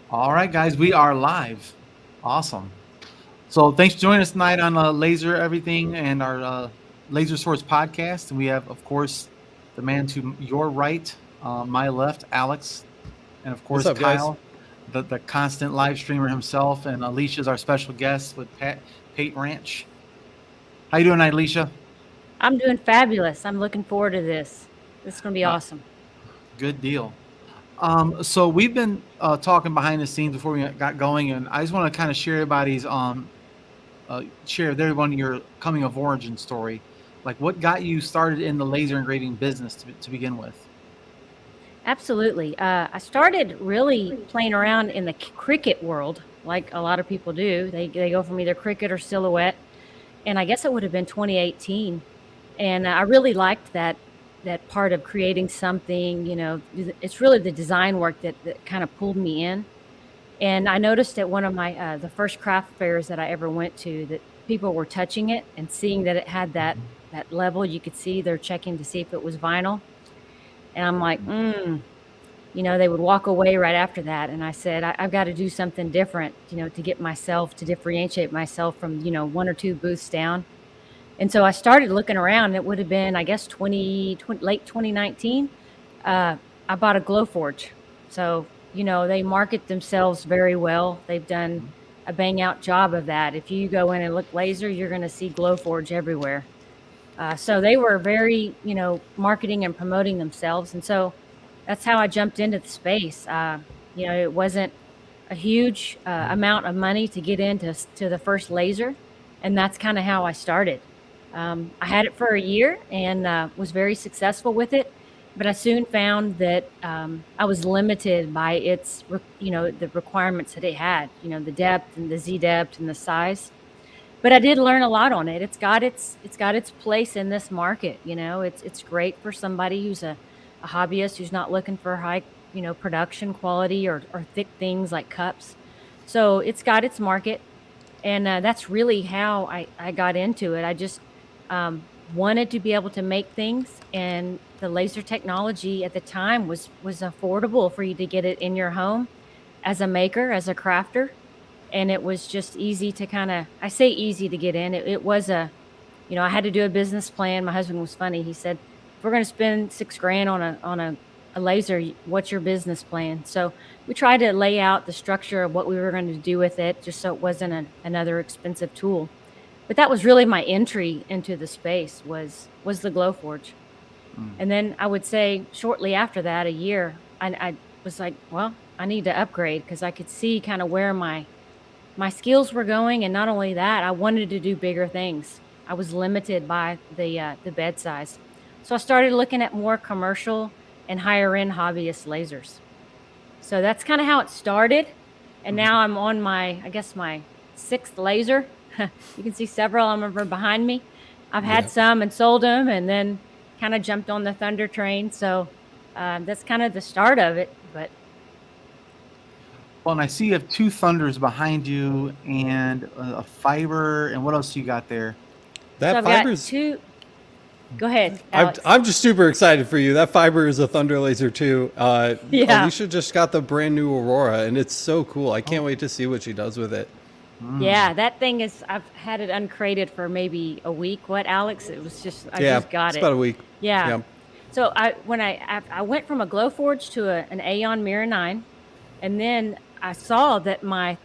All right, guys, we are live. Awesome. So thanks for joining us tonight on Laser Everything and our Laser Source podcast. And we have, of course, the man to your right, my left, Alex, and of What's course, up, guys? Kyle, the constant live streamer himself, and Alicia's our special guest with Pate Ranch. How you doing tonight, Alicia? I'm doing fabulous. I'm looking forward to this. This is going to be Uh, awesome. Good deal. So we've been talking behind the scenes before we got going, and I just want to kind of share everybody's share with everyone your coming of origin story. Like, what got you started in the laser engraving business to begin with? Absolutely. I started really playing around in the cricket world, like a lot of people do. They go from either cricket or silhouette, and I guess it would have been 2018. And I really liked that part of creating something. It's really the design work that kind of pulled me in. And I noticed at one of my the first craft fairs that I ever went to that people were touching it and seeing that it had that level. You could see they're checking to see if it was vinyl, and I'm like, they would walk away right after that. And I said, I've got to do something different, to get myself to differentiate myself from one or two booths down. And so I started looking around. It would have been, I guess, late 2019. I bought a Glowforge. So, they market themselves very well. They've done a bang out job of that. If you go in and look laser, you're going to see Glowforge everywhere. So they were very, marketing and promoting themselves. And so that's how I jumped into the space. It wasn't a huge amount of money to get into the first laser. And that's kind of how I started. I had it for a year and was very successful with it, but I soon found that I was limited by the requirements that it had, the depth and the Z depth and the size. But I did learn a lot on it. It's got its place in this market. It's great for somebody who's a hobbyist who's not looking for high, production quality or thick things like cups. So it's got its market. And that's really how I got into it. I just wanted to be able to make things, and the laser technology at the time was affordable for you to get it in your home as a maker, as a crafter. And it was just easy to I say easy to get in. It was I had to do a business plan. My husband was funny. He said, if we're going to spend $6,000 on a laser, what's your business plan? So we tried to lay out the structure of what we were going to do with it, just so it wasn't another expensive tool. But that was really my entry into the space was the Glowforge. And then I would say shortly after that, a year, I was like, well, I need to upgrade because I could see kind of where my skills were going. And not only that, I wanted to do bigger things. I was limited by the bed size. So I started looking at more commercial and higher end hobbyist lasers. So that's kind of how it started. And now I'm on my 6th laser. You can see several of them are behind me. I've had some and sold them, and then kind of jumped on the Thunder train. So that's kind of the start of it. But Well, and I see you have two Thunders behind you and a fiber. And what else you got there? so That I've got fiber's. two. Go ahead, I'm, Alex. I'm just super excited for you. That fiber is a Thunder Laser too. Yeah. Alicia just got the brand new Aurora, and it's so cool. I can't wait to see what she does with it. Yeah, that thing I've had it uncrated for maybe a week. What, Alex? It was just, I Yeah, just got it's it. about a week. Yeah. Yeah. So when I went from a Glowforge to an Aeon Mirror 9, and then I saw that my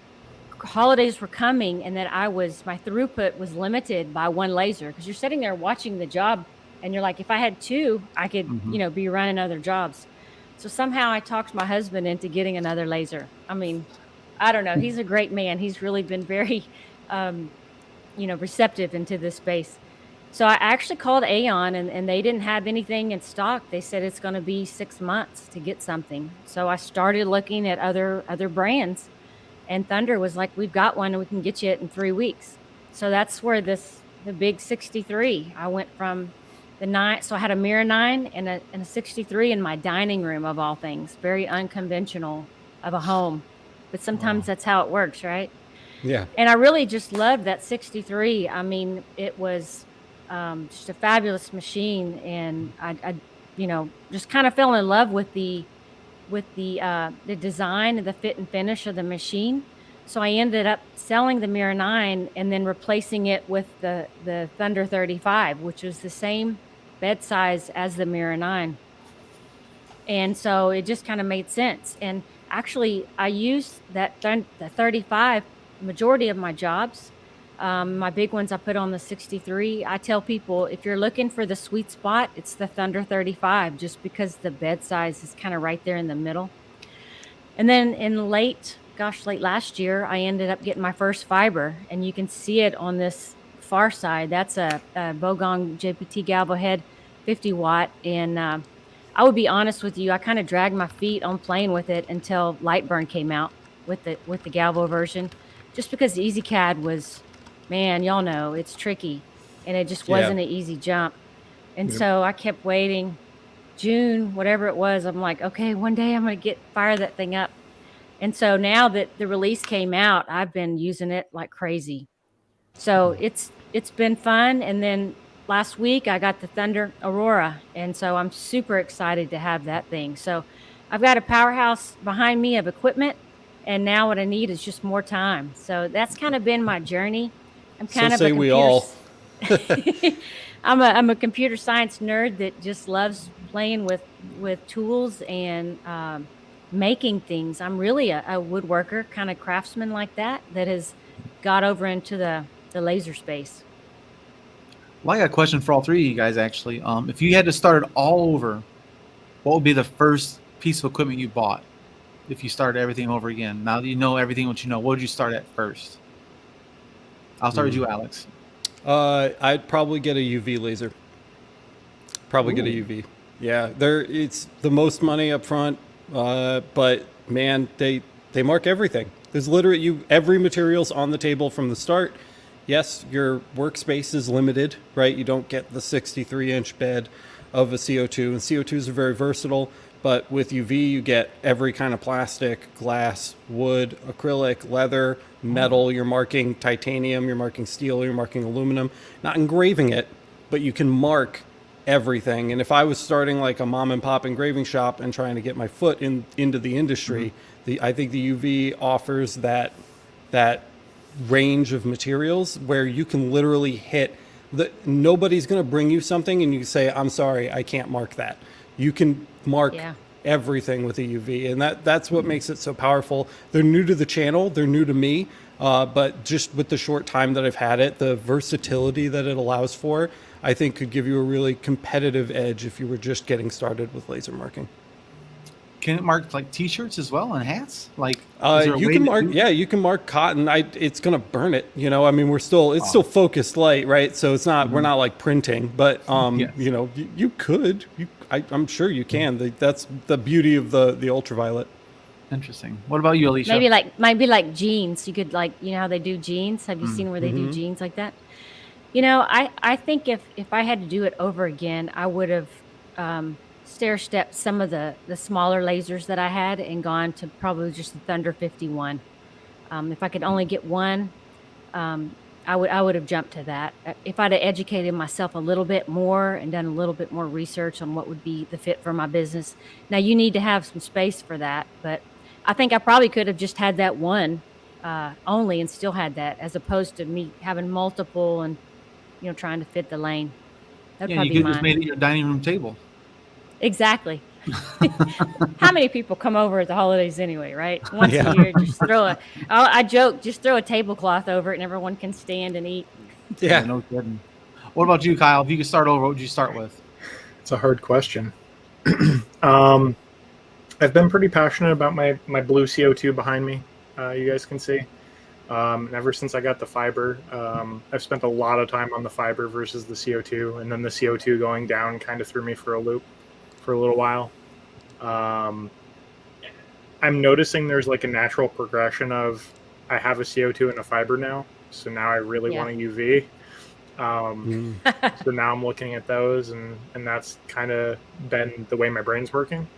holidays were coming and that my throughput was limited by one laser, because you're sitting there watching the job and you're like, if I had two, I could, be running other jobs. So somehow I talked my husband into getting another laser. I mean, I don't know. He's a great man. He's really been very, receptive into this space. So I actually called Aeon, and they didn't have anything in stock. They said it's going to be 6 months to get something. So I started looking at other brands, and Thunder was like, we've got one and we can get you it in 3 weeks. So that's where the big 63, I went from the 9. So I had a Mirror 9 and a 63 in my dining room, of all things. Very unconventional of a home. But sometimes that's how it works, right? Yeah. And I really just loved that 63. I mean, it was just a fabulous machine. And I just kind of fell in love with the with the design and the fit and finish of the machine. So I ended up selling the Mirror 9 and then replacing it with the Thunder 35, which was the same bed size as the Mirror 9. And so it just kind of made sense. And actually, I use the 35 majority of my jobs. My big ones I put on the 63. I tell people, if you're looking for the sweet spot, it's the Thunder 35, just because the bed size is kind of right there in the middle. And then in late last year, I ended up getting my first fiber, and you can see it on this far side. That's a Bogong JPT Galvo head, 50 watt. And I would be honest with you, I kind of dragged my feet on playing with it until Lightburn came out with the Galvo version, just because the EasyCAD was, man, y'all know it's tricky, and it just wasn't an easy jump. And so I kept waiting. June, whatever it was, I'm like, okay, one day I'm going to fire that thing up. And so now that the release came out, I've been using it like crazy. So it's been fun. And then last week I got the Thunder Aurora, and so I'm super excited to have that thing. So I've got a powerhouse behind me of equipment, and now what I need is just more time. So that's kind of been my journey. I'm kind of say we all. I'm a computer science nerd that just loves playing with tools and making things. I'm really a woodworker, kind of craftsman like that has got over into the laser space. Well, I got a question for all three of you guys, actually. If you had to start it all over, what would be the first piece of equipment you bought if you started everything over again? Now that you know everything what you know, what would you start at first? I'll start with you, Alex. I'd probably get a UV laser. Get a UV. Yeah, it's the most money up front, but man, they mark everything. There's literally every material's on the table from the start. Yes, your workspace is limited, right? You don't get the 63-inch bed of a CO2, and CO2s are very versatile. But with UV, you get every kind of plastic, glass, wood, acrylic, leather, metal. You're marking titanium, you're marking steel, you're marking aluminum. Not engraving it, but you can mark everything. And if I was starting like a mom and pop engraving shop and trying to get my foot into the industry, I think the UV offers that range of materials where you can literally hit nobody's going to bring you something and you say, I'm sorry, I can't mark that. You can mark everything with a UV, and that's what makes it so powerful. They're new to the channel, they're new to me, but just with the short time that I've had it, the versatility that it allows for, I think could give you a really competitive edge if you were just getting started with laser marking. Can it mark like T-shirts as well and hats? Like you can mark, you can mark cotton. It's gonna burn it. You know, I mean, still focused light, right? So it's not we're not like printing, but you know, you could. I'm sure you can. That's the beauty of the ultraviolet. Interesting. What about you, Alicia? Maybe like jeans. You could you know how they do jeans? Have you seen where they do jeans like that? You know, I think if I had to do it over again, I would have stair-stepped some of the smaller lasers that I had and gone to probably just the Thunder 51. If I could only get one, I would have jumped to that. If I'd have educated myself a little bit more and done a little bit more research on what would be the fit for my business. Now, you need to have some space for that, but I think I probably could have just had that one only and still had that, as opposed to me having multiple and, you know, trying to fit the lane. That'd probably you could have just made it your dining room table. Exactly. How many people come over at the holidays anyway, right? Once a year, just I joke, just throw a tablecloth over it and everyone can stand and eat. Yeah, no kidding. What about you, Kyle? If you could start over, what would you start with? It's a hard question. I've been pretty passionate about my blue CO2 behind me. You guys can see. And ever since I got the fiber, I've spent a lot of time on the fiber versus the CO2, and then the CO2 going down kind of threw me for a loop for a little while. I'm noticing there's like a natural progression of I have a CO2 and a fiber now, so now I really want a UV. So now I'm looking at those, and that's kind of been the way my brain's working.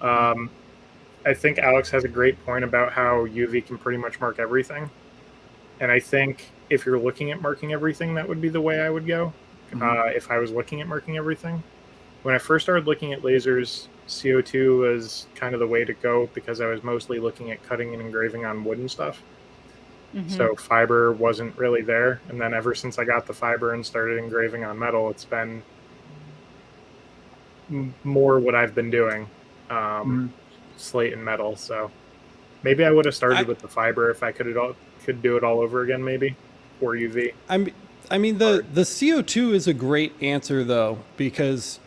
I think Alex has a great point about how UV can pretty much mark everything. And I think if you're looking at marking everything, that would be the way I would go. If I was looking at marking everything, when I first started looking at lasers, CO2 was kind of the way to go because I was mostly looking at cutting and engraving on wooden stuff. So fiber wasn't really there. And then ever since I got the fiber and started engraving on metal, it's been more what I've been doing, slate and metal. So maybe I would have started with the fiber if I could do it all over again, maybe, or UV. I mean the CO2 is a great answer though, because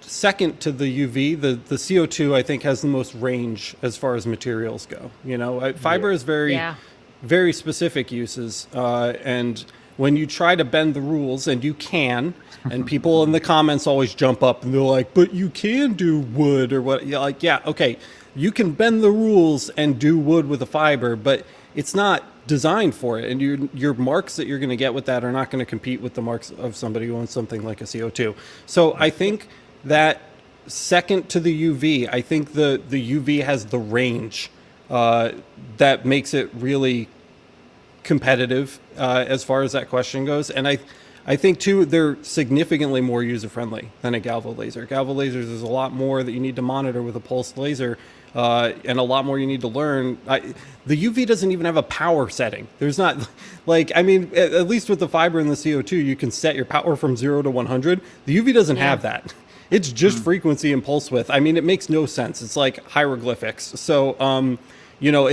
second to the UV, the CO2 I think has the most range as far as materials go. You know, fiber is very specific uses, and when you try to bend the rules, and you can, and people in the comments always jump up and they're like, but you can do wood or what? You're like, yeah, okay, you can bend the rules and do wood with a fiber, but it's not designed for it, and your marks that you're going to get with that are not going to compete with the marks of somebody who owns something like a CO2. So I think that second to the UV, I think the UV has the range that makes it really competitive as far as that question goes. And I think too, they're significantly more user-friendly than a galvo laser. Galvo lasers, there's a lot more that you need to monitor with a pulsed laser, and a lot more you need to learn. The UV doesn't even have a power setting. There's not, like, I mean, at least with the fiber and the CO2, you can set your power from 0 to 100. The UV doesn't have that. It's just frequency and pulse width. I mean, it makes no sense. It's like hieroglyphics. So, you know,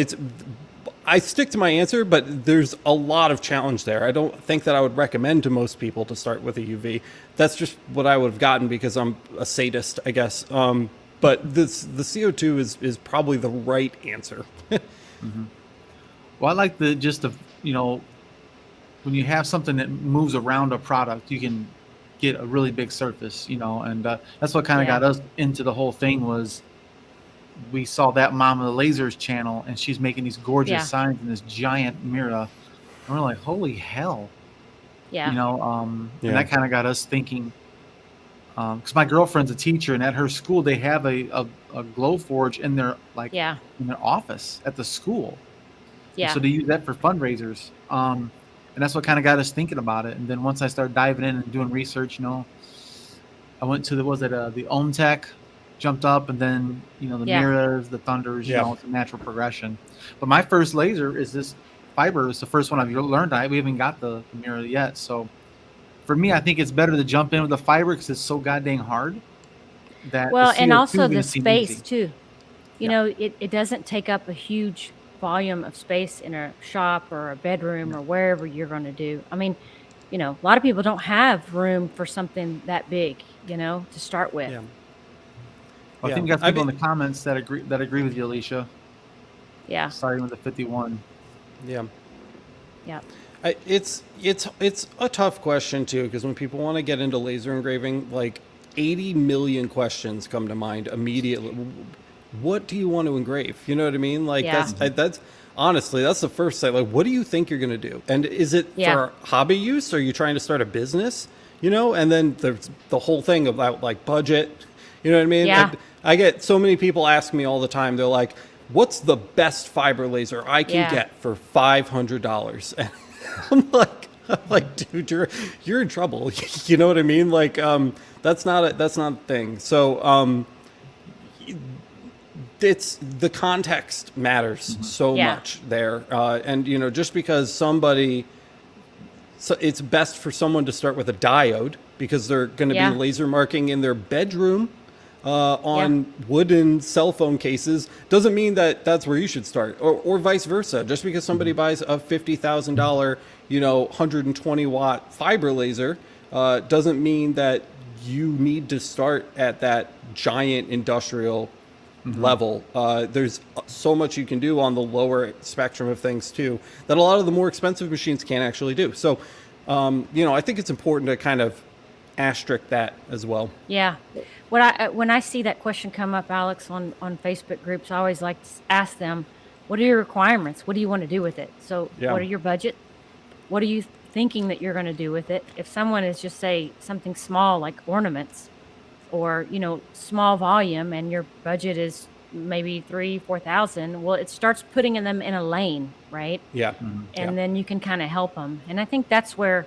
I stick to my answer, but there's a lot of challenge there. I don't think that I would recommend to most people to start with a UV. That's just what I would have gotten because I'm a sadist, I guess. But the CO2 is probably the right answer. Well, I like you know, when you have something that moves around a product, you can get a really big surface, you know, and that's what kind of got us into the whole thing was we saw that mom of the lasers channel and she's making these gorgeous signs in this giant mirror. And we're like, holy hell. You know, and that kind of got us thinking, because my girlfriend's a teacher and at her school, they have a glow forge in their, like, in their office at the school. And so they use that for fundraisers. And that's what kind of got us thinking about it. And then once I started diving in and doing research, you know, I went to the OMTech, jumped up, and then, you know, the mirrors, the thunders, you know, it's a natural progression. But my first laser is this fiber. It's the first one I've learned. We haven't got the mirror yet. So for me, I think it's better to jump in with the fiber because it's so goddamn hard. And also the space too. You know, it doesn't take up a huge volume of space in a shop or a bedroom or wherever you're going to do. I mean, you know, a lot of people don't have room for something that big, you know, to start with. Well, I think you got people in the comments that agree with you, Alicia. Starting with the 51. It's a tough question too, because when people want to get into laser engraving, like 80 million questions come to mind immediately. What do you want to engrave? You know what I mean? Like that's honestly, that's the first thing. Like, what do you think you're going to do? And is it for hobby use? Or are you trying to start a business? You know, and then there's the whole thing about like budget. You know what I mean? I get so many people ask me all the time. They're like, what's the best fiber laser I can get for $500? And I'm like, dude, you're in trouble. You know what I mean? Like, that's not a thing. So, it's the context matters so much there. And, you know, just because so it's best for someone to start with a diode because they're going to be laser marking in their bedroom on wooden cell phone cases doesn't mean that that's where you should start, or vice versa. Just because somebody buys a $50,000, you know, 120 watt fiber laser doesn't mean that you need to start at that giant industrial level. There's so much you can do on the lower spectrum of things too that a lot of the more expensive machines can't actually do. So, you know, I think it's important to kind of asterisk that as well. When I see that question come up, Alex, on Facebook groups, I always like to ask them, what are your requirements? What do you want to do with it? So what are your budget? What are you thinking that you're going to do with it? If someone is just, say, something small like ornaments or, you know, small volume and your budget is maybe $3,000-$4,000, well, it starts putting them in a lane, right? And then you can kind of help them. And I think that's where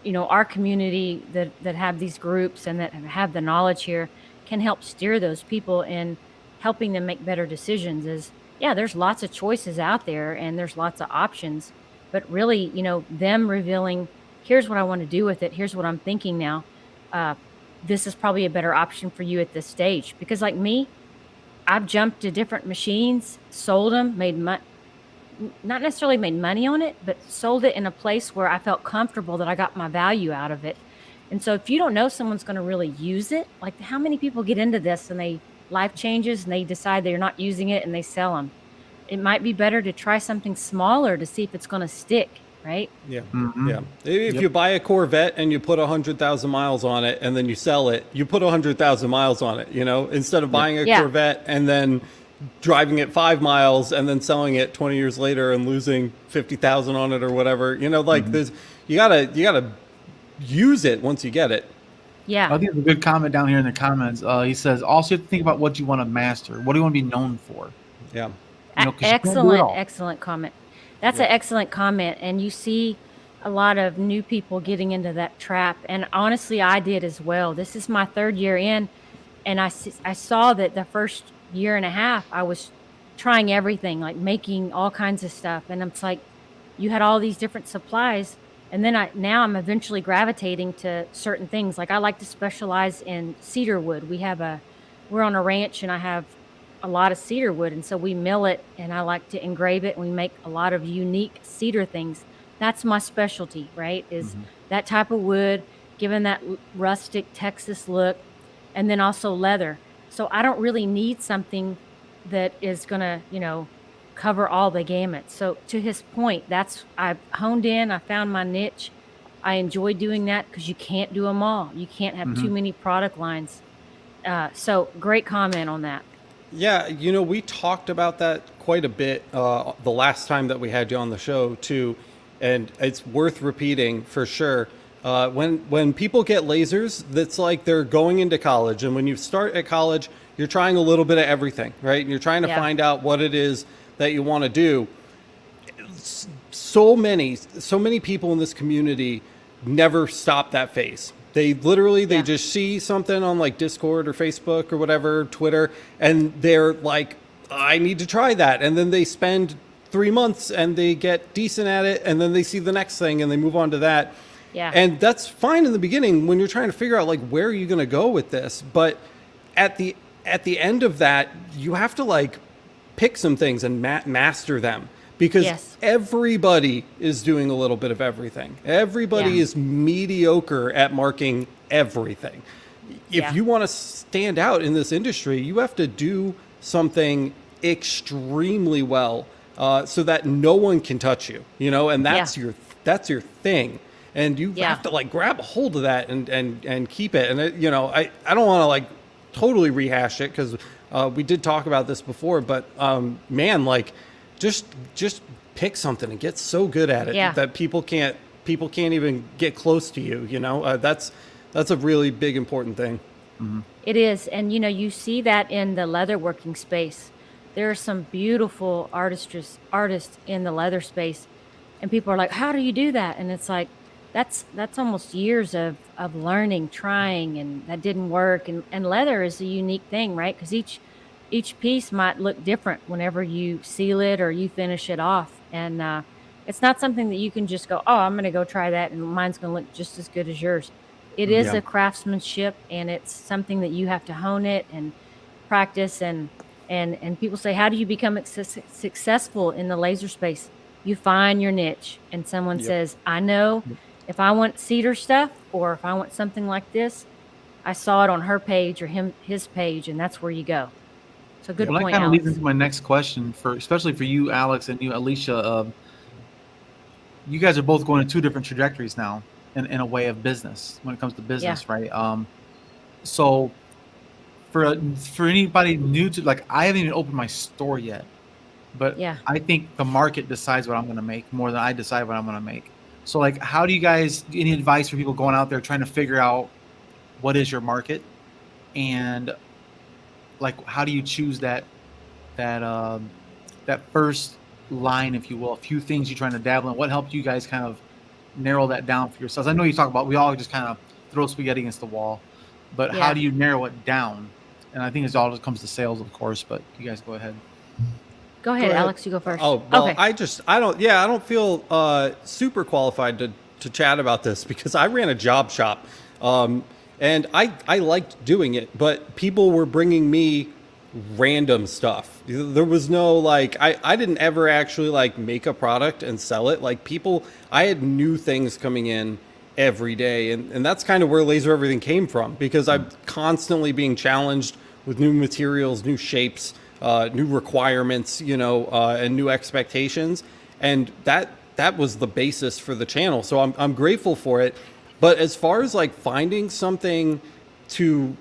our community that have these groups and that have the knowledge here can help steer those people in helping them make better decisions. Is, yeah, there's lots of choices out there and there's lots of options, but really, them revealing, here's what I want to do with it. Here's what I'm thinking now. This is probably a better option for you at this stage. Because like me, I've jumped to different machines, sold them, not necessarily made money on it, but sold it in a place where I felt comfortable that I got my value out of it. And so if you don't know someone's going to really use it, like how many people get into this and life changes and they decide they're not using it and they sell them. It might be better to try something smaller to see if it's going to stick, right? Yeah. Mhm. Yeah. If you buy a Corvette and you put 100,000 miles on it and then you sell it, you put 100,000 miles on it, instead of buying a Yeah. Corvette and then driving it 5 miles and then selling it 20 years later and losing 50,000 on it or whatever, there's, you gotta use it once you get it. Yeah. I think it's a good comment down here in the comments. He says, also you have to think about what you want to master. What do you want to be known for? Yeah. 'Cause you can't do it all. Excellent comment. That's an excellent comment. And you see a lot of new people getting into that trap. And honestly, I did as well. This is my 3rd year in. And I saw that the first year and a half, I was trying everything, like making all kinds of stuff. And it's like, you had all these different supplies. And then now I'm eventually gravitating to certain things. Like I like to specialize in cedar wood. We're on a ranch and I have a lot of cedar wood. And so we mill it and I like to engrave it. And we make a lot of unique cedar things. That's my specialty, right? Is that type of wood, given that rustic Texas look, and then also leather. So I don't really need something that is going to, cover all the gamut. So to his point, I honed in, I found my niche. I enjoy doing that because you can't do them all. You can't have too many product lines. So great comment on that. Yeah, we talked about that quite a bit the last time that we had you on the show too, and it's worth repeating for sure. When people get lasers, that's like they're going into college, and when you start at college, you're trying a little bit of everything, right? And you're trying to find out what it is that you want to do. So many people in this community never stop that phase. They literally, they just see something on like Discord or Facebook or whatever, Twitter, and they're like, I need to try that. And then they spend 3 months and they get decent at it. And then they see the next thing and they move on to that. Yeah. And that's fine in the beginning when you're trying to figure out like, where are you going to go with this? But at the end of that, you have to like pick some things and master them. Because everybody is doing a little bit of everything. Everybody is mediocre at marking everything. If you want to stand out in this industry, you have to do something extremely well so that no one can touch you, and that's your thing. And you have to like grab a hold of that and keep it. And I don't want to like totally rehash it because we did talk about this before, but man, like just pick something and get so good at it that people can't even get close to you. That's a really big important thing. It is. And you see that in the leatherworking space. There are some beautiful artists in the leather space, and people are like, how do you do that? And it's like, that's almost years of learning, trying, and that didn't work. And leather is a unique thing, right? Because each piece might look different whenever you seal it or you finish it off. And it's not something that you can just go, oh, I'm going to go try that and mine's going to look just as good as yours. It is a craftsmanship, and it's something that you have to hone it and practice. And people say, how do you become successful in the laser space? You find your niche, and someone says, I know if I want cedar stuff or if I want something like this, I saw it on her page or his page, and that's where you go. So good point, That kind of Alex. leads into my next question, especially for you, Alex, and you, Alicia. You guys are both going in 2 different trajectories now in a way of business when it comes to business, right? So for anybody new to, like, I haven't even opened my store yet, but I think the market decides what I'm going to make more than I decide what I'm going to make. So like, how do you guys, any advice for people going out there trying to figure out what is your market, and like, how do you choose that first line, if you will, a few things you're trying to dabble in? What helped you guys kind of narrow that down for yourselves? I know you talk about we all just kind of throw spaghetti against the wall, but how Yeah. do you narrow it down? And I think it's all comes to sales, of course. But you guys go ahead. Go ahead, Go ahead. Alex. You go first. Oh, well, Okay. I don't feel super qualified to chat about this because I ran a job shop, and I liked doing it, but people were bringing me random stuff. There was no like I didn't ever actually like make a product and sell it. Like people, I had new things coming in every day, and that's kind of where Laser Everything came from because I'm constantly being challenged with new materials, new shapes, new requirements, and new expectations, and that was the basis for the channel. So I'm grateful for it. But as far as like finding something to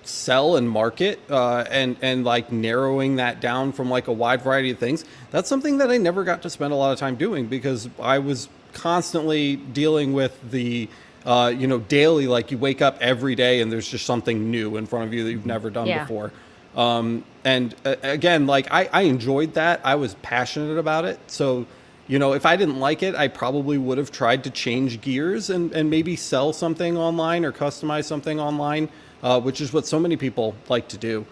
sell and market, and like narrowing that down from like a wide variety of things, that's something that I never got to spend a lot of time doing because I was constantly dealing with the daily, like you wake up every day and there's just something new in front of you that you've never done Yeah. before. Again, like I enjoyed that. I was passionate about it. So, if I didn't like it, I probably would have tried to change gears and maybe sell something online or customize something online, which is what so many people like to do.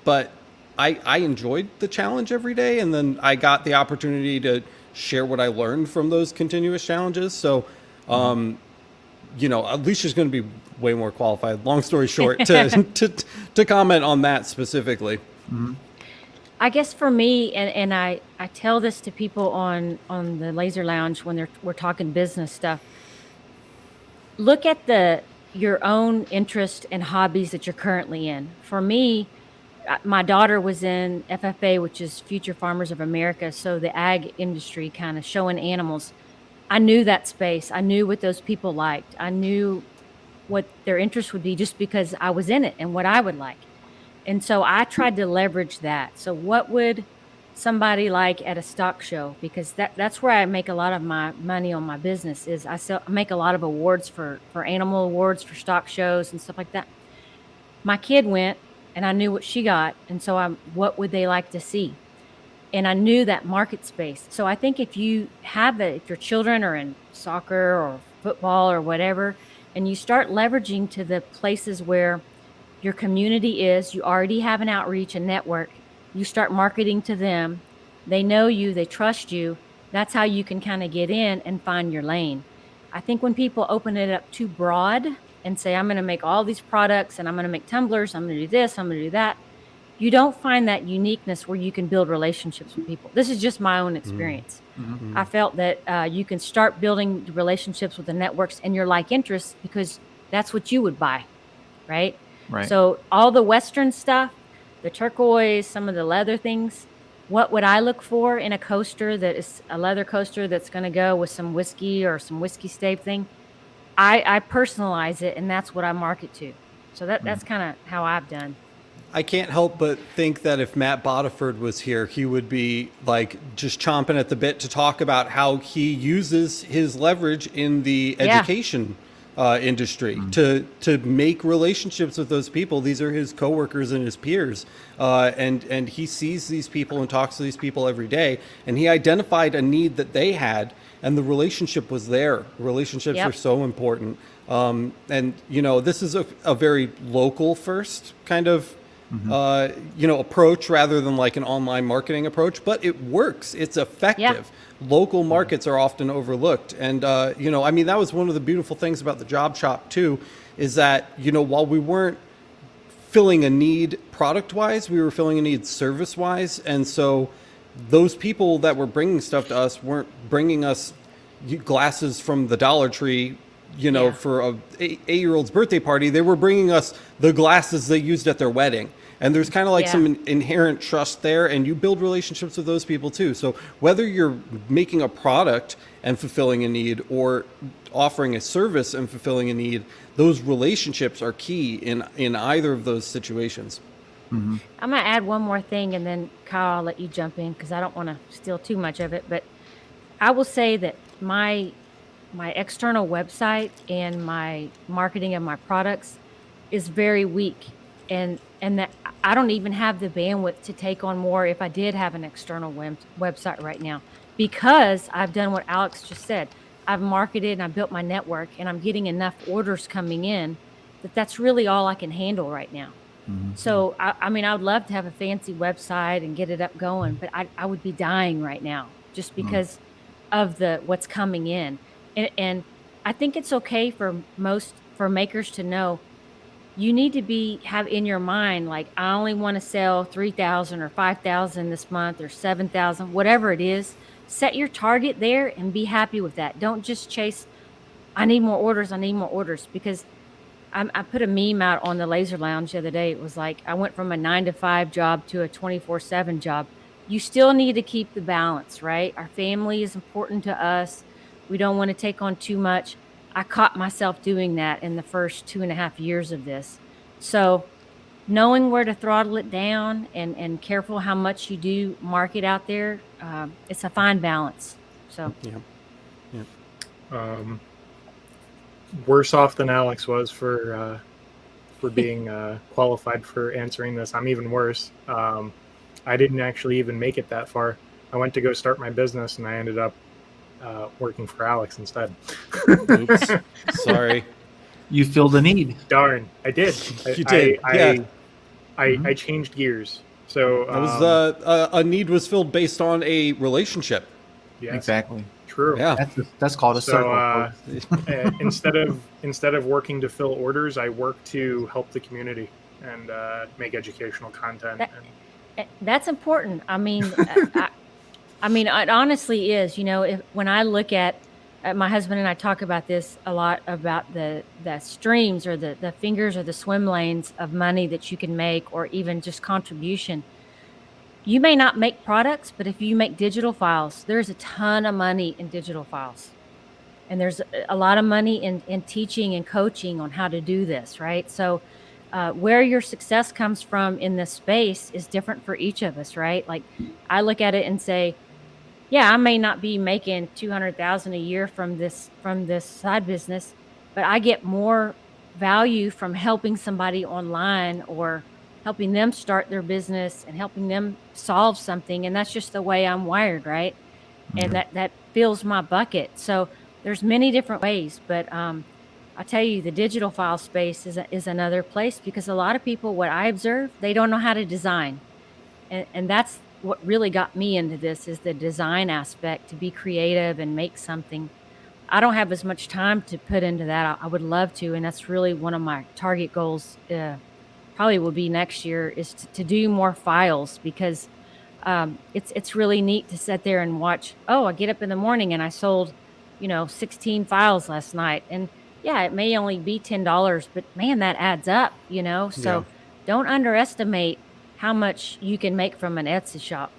But I enjoyed the challenge every day. And then I got the opportunity to share what I learned from those continuous challenges. So, Alicia's going to be way more qualified, long story short, to comment on that specifically. I guess for me, and I tell this to people on the Laser Lounge when we're talking business stuff. Look at your own interest and hobbies that you're currently in. For me, my daughter was in FFA, which is Future Farmers of America, so the ag industry, kind of showing animals. I knew that space. I knew what those people liked. I knew what their interest would be just because I was in it and what I would like. And so I tried to leverage that. So what would somebody like at a stock show? Because that's where I make a lot of my money on my business is I make a lot of awards for animal awards for stock shows and stuff like that. My kid went and I knew what she got. And so what would they like to see? And I knew that market space. So I think if you if your children are in soccer or football or whatever, and you start leveraging to the places where your community is, you already have an outreach and network, you start marketing to them, they know you, they trust you, that's how you can kind of get in and find your lane. I think when people open it up too broad and say, I'm going to make all these products and I'm going to make tumblers, I'm going to do this, I'm going to do that, you don't find that uniqueness where you can build relationships with people. This is just my own experience. I felt that you can start building relationships with the networks and your like interests because that's what you would buy, right? Right. So all the Western stuff, the turquoise, some of the leather things, what would I look for in a coaster that is a leather coaster that's going to go with some whiskey or some whiskey stave thing? I personalize it, and that's what I market to. So that's kind of how I've done. I can't help but think that if Matt Bodiford was here, he would be like just chomping at the bit to talk about how he uses his leverage in the education industry to make relationships with those people. These are his coworkers and his peers, and he sees these people and talks to these people every day. And he identified a need that they had, and the relationship was there. Relationships are so important. And this is a very local first kind of approach rather than like an online marketing approach, but it works. It's effective. Local markets are often overlooked. And, that was one of the beautiful things about the job shop too, is that, while we weren't filling a need product wise, we were filling a need service wise. And so those people that were bringing stuff to us weren't bringing us glasses from the Dollar Tree for a 8-year-old's birthday party. They were bringing us the glasses they used at their wedding. And there's kind of like some inherent trust there, and you build relationships with those people too. So whether you're making a product and fulfilling a need or offering a service and fulfilling a need, those relationships are key in either of those situations. I'm going to add one more thing, and then Kyle, I'll let you jump in because I don't want to steal too much of it. But I will say that my external website and my marketing of my products is very weak, and that I don't even have the bandwidth to take on more if I did have an external website right now, because I've done what Alex just said. I've marketed and I built my network and I'm getting enough orders coming in that's really all I can handle right now. So, I mean, I would love to have a fancy website and get it up going, but I would be dying right now just because of what's coming in. And I think it's okay for makers to know you need to have in your mind, like, I only want to sell 3,000 or 5,000 this month or 7,000, whatever it is. Set your target there and be happy with that. Don't just chase, I need more orders, because I put a meme out on the Laser Lounge the other day. It was like, I went from a 9-to-5 job to a 24/7 job. You still need to keep the balance, right? Our family is important to us. We don't want to take on too much. I caught myself doing that in the first 2.5 years of this. So knowing where to throttle it down and careful how much you do market out there, it's a fine balance. So Worse off than Alex was for being qualified for answering this. I'm even worse. I didn't actually even make it that far. I went to go start my business, and I ended up working for Alex instead. Oops. Sorry. You feel the need. Darn, I did. You did. I changed gears. So That was a need was filled based on a relationship. yes, Exactly. true. Yeah. That's called a circle. Instead of working to fill orders, I work to help the community and make educational content. That's important. I mean, it honestly is. You know, when I look at my husband and I talk about this a lot, about the streams or the fingers or the swim lanes of money that you can make, or even just contribution. You may not make products, but if you make digital files, there's a ton of money in digital files. And there's a lot of money in teaching and coaching on how to do this, right? So where your success comes from in this space is different for each of us, right? Like, I look at it and say, yeah, I may not be making 200,000 a year from this side business, but I get more value from helping somebody online or helping them start their business and helping them solve something. And that's just the way I'm wired, right? And that fills my bucket. So there's many different ways, but I tell you, the digital file space is another place, because a lot of people, what I observe, they don't know how to design. And that's what really got me into this, is the design aspect, to be creative and make something. I don't have as much time to put into that. I would love to, and that's really one of my target goals. Probably will be next year, is to do more files, because it's really neat to sit there and watch. Oh, I get up in the morning and I sold, 16 files last night, and yeah, it may only be $10, but man, that adds up. So don't underestimate how much you can make from an Etsy shop.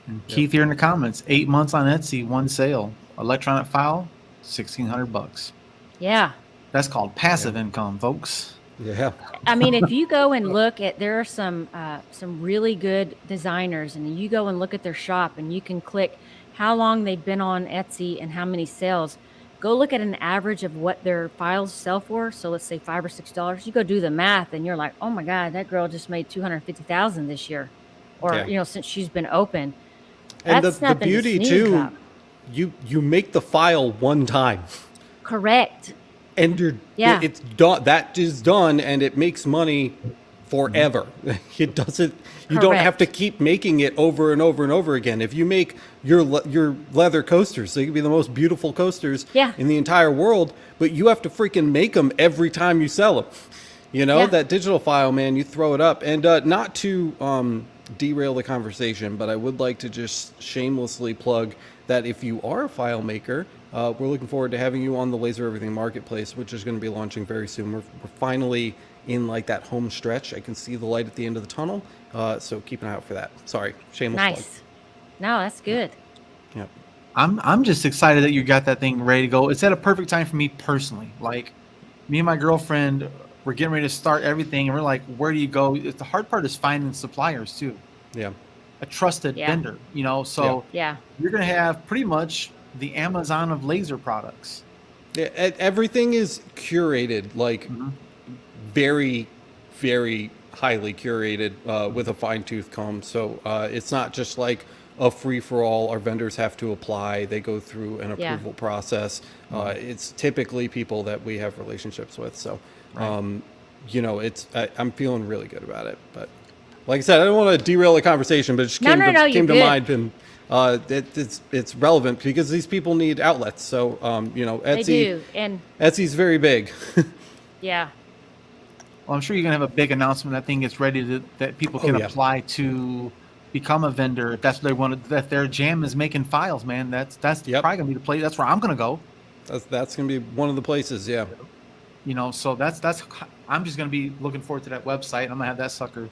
And Keith here in the comments, 8 months on Etsy, one sale, electronic file, $1,600. Yeah. That's called passive income, folks. Yeah. I mean, if you go and look at, there are some really good designers, and you go and look at their shop, and you can click how long they've been on Etsy and how many sales. Go look at an average of what their files sell for. So let's say $5 or $6. You go do the math, and you're like, oh my God, that girl just made $250,000 this year, or since she's been open. And That's the beauty too, you make the file one time. Correct. And it's done. That is done, and it makes money forever. It doesn't. You don't have to keep making it over and over and over again. If you make your leather coasters, they can be the most beautiful coasters in the entire world, but you have to freaking make them every time you sell them. That digital file, man, you throw it up. And not to derail the conversation, but I would like to just shamelessly plug that if you are a file maker, we're looking forward to having you on the Laser Everything Marketplace, which is going to be launching very soon. We're finally in like that home stretch. I can see the light at the end of the tunnel. So keep an eye out for that. Sorry, shameless plug. No, that's good. Yep. I'm just excited that you got that thing ready to go. It's at a perfect time for me personally. Like, me and my girlfriend, we're getting ready to start everything, and we're like, where do you go? The hard part is finding suppliers too. Yeah. A trusted vendor, so you're going to have pretty much the Amazon of laser products. Yeah, everything is curated, like very, very highly curated with a fine-tooth comb. So it's not just like, a free-for-all. Our vendors have to apply. They go through an Yeah. approval process. It's typically people that we have relationships with. So, I'm feeling really good about it. But like I said, I don't want to derail the conversation, but it just No, came you're to good. mind, and it's relevant because these people need outlets. So, Etsy, They do. And Etsy's very big. yeah. Well, I'm sure you're gonna have a big announcement. That thing gets ready that people can yeah. apply to become a vendor if that's what they want. That their jam is making files, man. That's Yep. probably gonna be the place. That's where I'm gonna go. That's going to be one of the places. Yeah. So that's I'm just gonna be looking forward to that website. I'm gonna have that sucker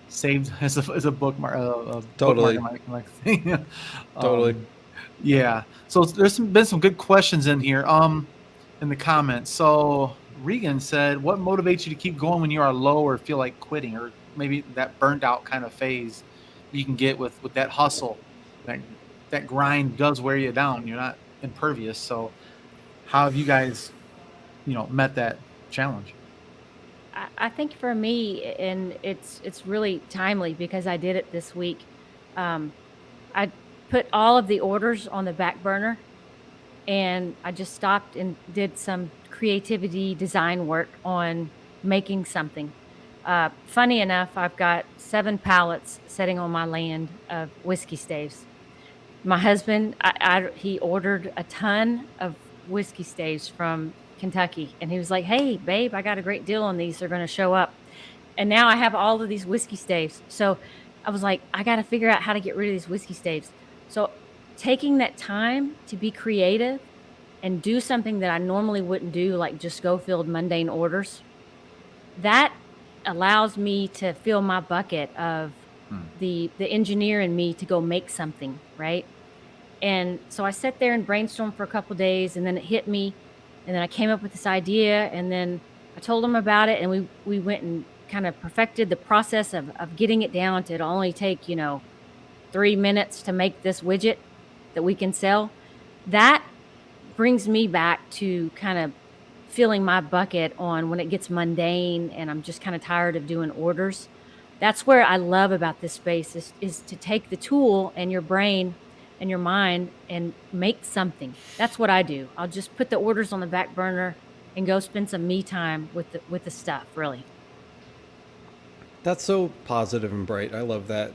saved as a bookmark. Totally. Bookmark in my thing. Totally. Yeah. So there's been some good questions in here. In the comments. So Regan said, "What motivates you to keep going when you are low or feel like quitting, or maybe that burned out kind of phase you can get with that hustle? That grind does wear you down. You're not impervious. So how have you guys, met that challenge?" I think for me, and it's really timely because I did it this week. I put all of the orders on the back burner, and I just stopped and did some creativity design work on making something. Funny enough, I've got 7 pallets sitting on my land of whiskey staves. My husband, he ordered a ton of whiskey staves from Kentucky, and he was like, "Hey, babe, I got a great deal on these. They're going to show up." And now I have all of these whiskey staves. So I was like, I got to figure out how to get rid of these whiskey staves. So taking that time to be creative and do something that I normally wouldn't do, like just go fill mundane orders, that allows me to fill my bucket of the engineer in me to go make something, right? And so I sat there and brainstormed for a couple days, and then it hit me, and then I came up with this idea, and then I told him about it, and we went and kind of perfected the process of getting it down to it'll only take 3 minutes to make this widget that we can sell. That brings me back to kind of filling my bucket on when it gets mundane and I'm just kind of tired of doing orders. That's where I love about this space is to take the tool and your brain and your mind and make something. That's what I do. I'll just put the orders on the back burner and go spend some me time with the stuff, really. That's so positive and bright. I love that.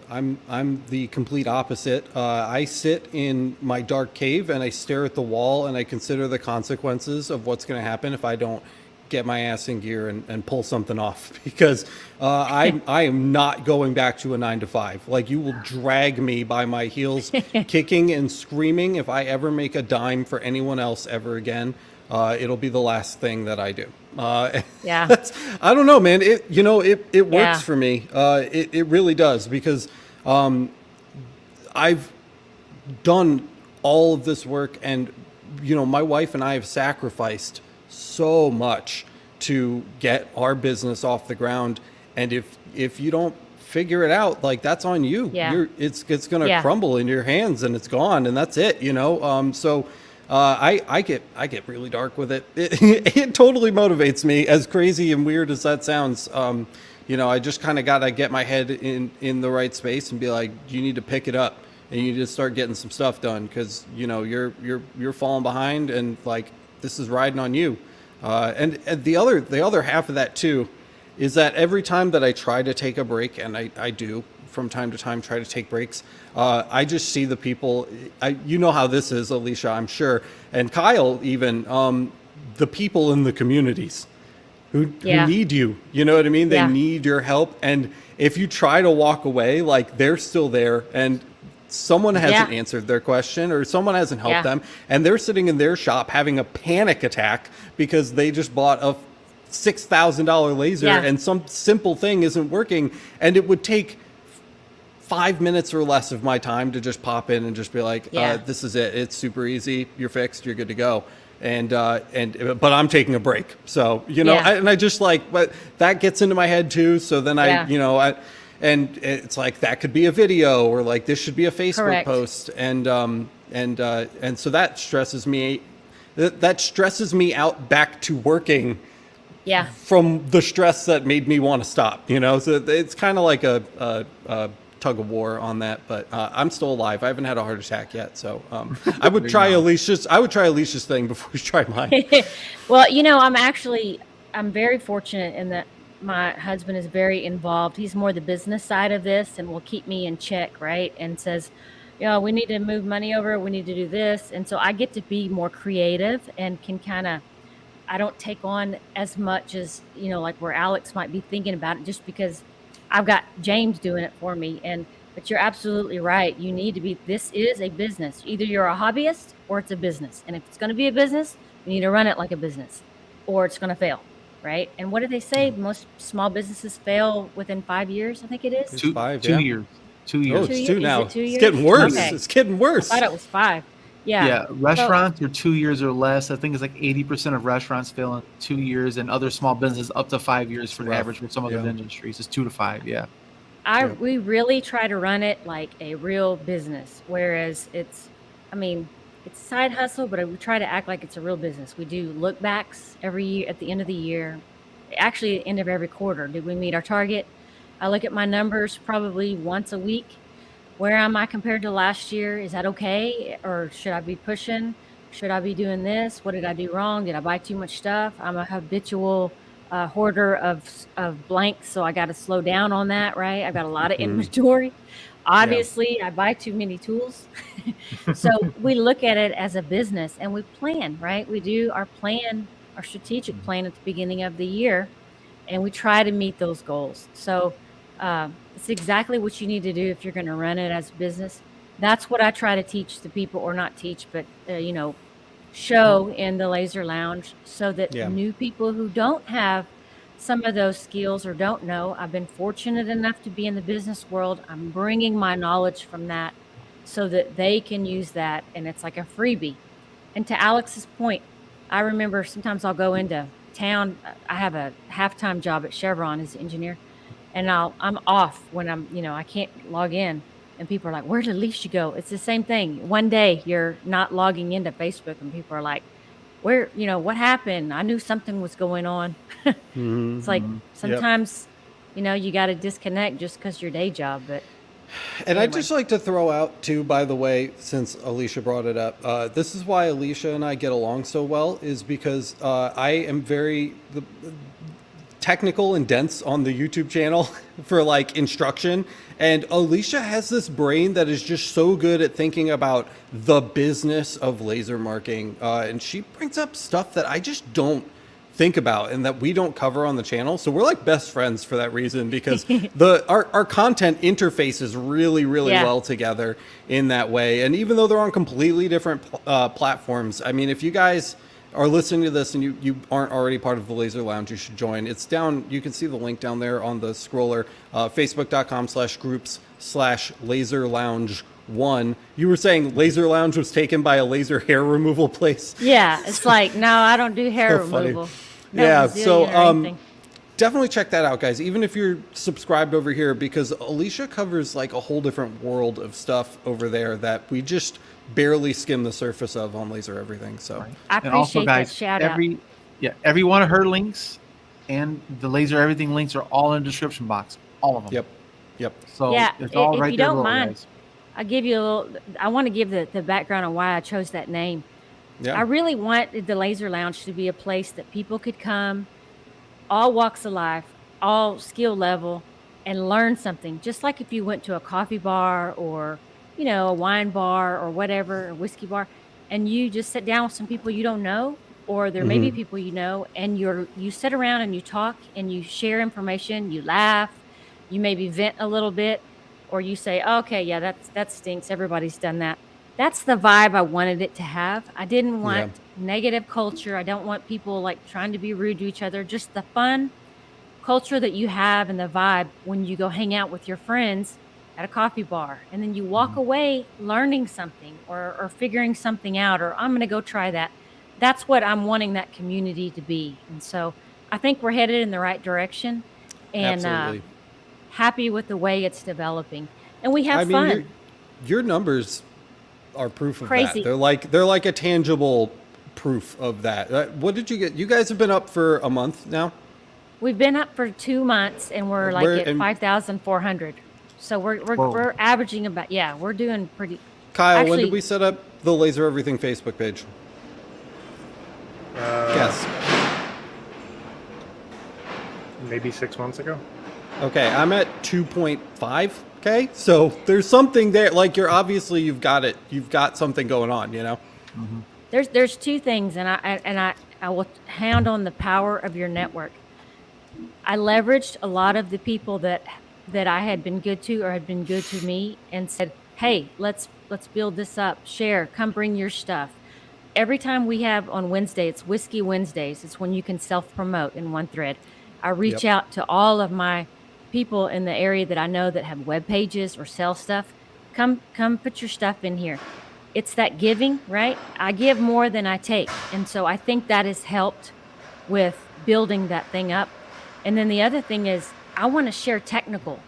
I'm the complete opposite. I sit in my dark cave and I stare at the wall and I consider the consequences of what's going to happen if I don't get my ass in gear and pull something off, because I am not going back to a 9 to 5. Like, you will drag me by my heels, kicking and screaming. If I ever make a dime for anyone else ever again, it'll be the last thing that I do. Yeah. I don't know, man. It works Yeah. for me. It really does, because I've done all of this work, and my wife and I have sacrificed so much to get our business off the ground. And if you don't figure it out, like, that's on you. Yeah. It's going to Yeah. crumble in your hands, and it's gone, and that's it. So I get really dark with it. It totally motivates me, as crazy and weird as that sounds. I just kind of got to get my head in the right space and be like, you need to pick it up and you need to start getting some stuff done, because you're falling behind, and like, this is riding on you. And the other half of that too is that every time that I try to take a break, and I do from time to time try to take breaks, I just see the people. You know how this is, Alicia, I'm sure, and Kyle even, the people in the communities who need you. You know what I mean? They need your help, and if you try to walk away, like, they're still there, and someone hasn't answered their question, or someone hasn't helped them, and they're sitting in their shop having a panic attack because they just bought a $6,000 laser and some simple thing isn't working, and it would take 5 minutes or less of my time to just pop in and just be like, this is it. It's super easy. You're fixed. You're good to go. But I'm taking a break. So, I just like, but that gets into my head too. So then and it's like, that could be a video, or like, this should be a Facebook post. And so that stresses me. That stresses me out back to working from the stress that made me want to stop, so it's kind of like a tug of war on that, but I'm still alive. I haven't had a heart attack yet, so I would try Alicia's thing before we try mine. Well, I'm very fortunate in that my husband is very involved. He's more the business side of this and will keep me in check, right? And says, we need to move money over, we need to do this. And so I get to be more creative and can I don't take on as much as, like where Alex might be thinking about it, just because I've got James doing it for me. But you're absolutely right. You need to be, this is a business. Either you're a hobbyist or it's a business. And if it's going to be a business, you need to run it like a business or it's going to fail. Right. And what do they say? Most small businesses fail within 5 years. I think it is. It's 5, 2 years. 2 years. Oh, it's 2 now. Is it 2 years? It's getting worse. Okay. It's getting worse. I thought it was 5. Yeah. Yeah. Restaurants are 2 years or less. I think it's like 80% of restaurants fail in 2 years, and other small businesses up to 5 years for the Rough. average for some other industries. It's 2 to 5. Yeah. We really try to run it like a real business, whereas it's a side hustle, but we try to act like it's a real business. We do look backs every year at the end of the year, actually at the end of every quarter. Did we meet our target? I look at my numbers probably once a week. Where am I compared to last year? Is that okay? Or should I be pushing? Should I be doing this? What did I do wrong? Did I buy too much stuff? I'm a habitual hoarder of blanks, so I got to slow down on that, right? I've got a lot of inventory. Obviously, I buy too many tools. So we look at it as a business and we plan, right? We do our plan, our strategic plan at the beginning of the year, and we try to meet those goals. So it's exactly what you need to do if you're going to run it as a business. That's what I try to teach the people, or not teach, but show in the Laser Lounge, so that new people who don't have some of those skills or don't know. I've been fortunate enough to be in the business world. I'm bringing my knowledge from that so that they can use that, and it's like a freebie. And to Alex's point, I remember sometimes I'll go into town. I have a half-time job at Chevron as an engineer, and I'm off when I can't log in. And people are like, where did Alicia go? It's the same thing. One day you're not logging into Facebook and people are like, where, what happened? I knew something was going on. It's like sometimes, you got to disconnect just because your day job. But and I'd just like to throw out too, by the way, since Alicia brought it up, this is why Alicia and I get along so well, is because I am very technical and dense on the YouTube channel for like instruction. And Alicia has this brain that is just so good at thinking about the business of laser marking. And she brings up stuff that I just don't think about and that we don't cover on the channel. So we're like best friends for that reason, because our content interfaces really well together in that way. And even though they're on completely different platforms, I mean, if you guys are listening to this and you aren't already part of the Laser Lounge, you should join. It's down. You can see the link down there on the scroller, facebook.com/groups/Laser Lounge 1. You were saying Laser Lounge was taken by a laser hair removal place. Yeah, it's like, no, I don't do hair removal. No, yeah, Brazilian or anything. Definitely check that out, guys, even if you're subscribed over here, because Alicia covers like a whole different world of stuff over there that we just barely skim the surface of on Laser Everything. So I appreciate also, guys, that shout out. Every one of her links and the Laser Everything links are all in the description box. All of them. Yep. So it's all if right you there. don't mind, guys. I'll give you a little. I want to give the background on why I chose that name. Yeah. I really wanted the Laser Lounge to be a place that people could come, all walks of life, all skill level, and learn something. Just like if you went to a coffee bar or, a wine bar or whatever, a whiskey bar, and you just sit down with some people you don't know, or there may be people you know, and you sit around and you talk and you share information, you laugh, you maybe vent a little bit, or you say, okay, yeah, that stinks. Everybody's done that. That's the vibe I wanted it to have. I didn't want negative culture. I don't want people like trying to be rude to each other. Just the fun culture that you have and the vibe when you go hang out with your friends at a coffee bar, and then you walk away learning something or figuring something out, or I'm going to go try that. That's what I'm wanting that community to be. And so I think we're headed in the right direction, and happy with the way it's developing. And we have fun. Your numbers are proof of Crazy. that. They're like a tangible proof of that. What did you get? You guys have been up for a month now? We've been up for 2 months, and we're like at 5,400. So Whoa. we're averaging about, yeah, we're doing pretty. Kyle, when Actually- did we set up the Laser Everything Facebook page? Guess. Maybe 6 months ago. Okay, I'm at 2.5K. So there's something there. Like you've got it. You've got something going on, you know? There's two things, and I will hound on the power of your network. I leveraged a lot of the people that I had been good to or had been good to me, and said, "Hey, let's build this up. Share. Come bring your stuff." Every time we have on Wednesday, it's Whiskey Wednesdays. It's when you can self-promote in one thread. I reach Yep. out to all of my people in the area that I know that have web pages or sell stuff. Come put your stuff in here. It's that giving, right? I give more than I take. And so I think that has helped with building that thing up. And then the other thing is I want to share technical.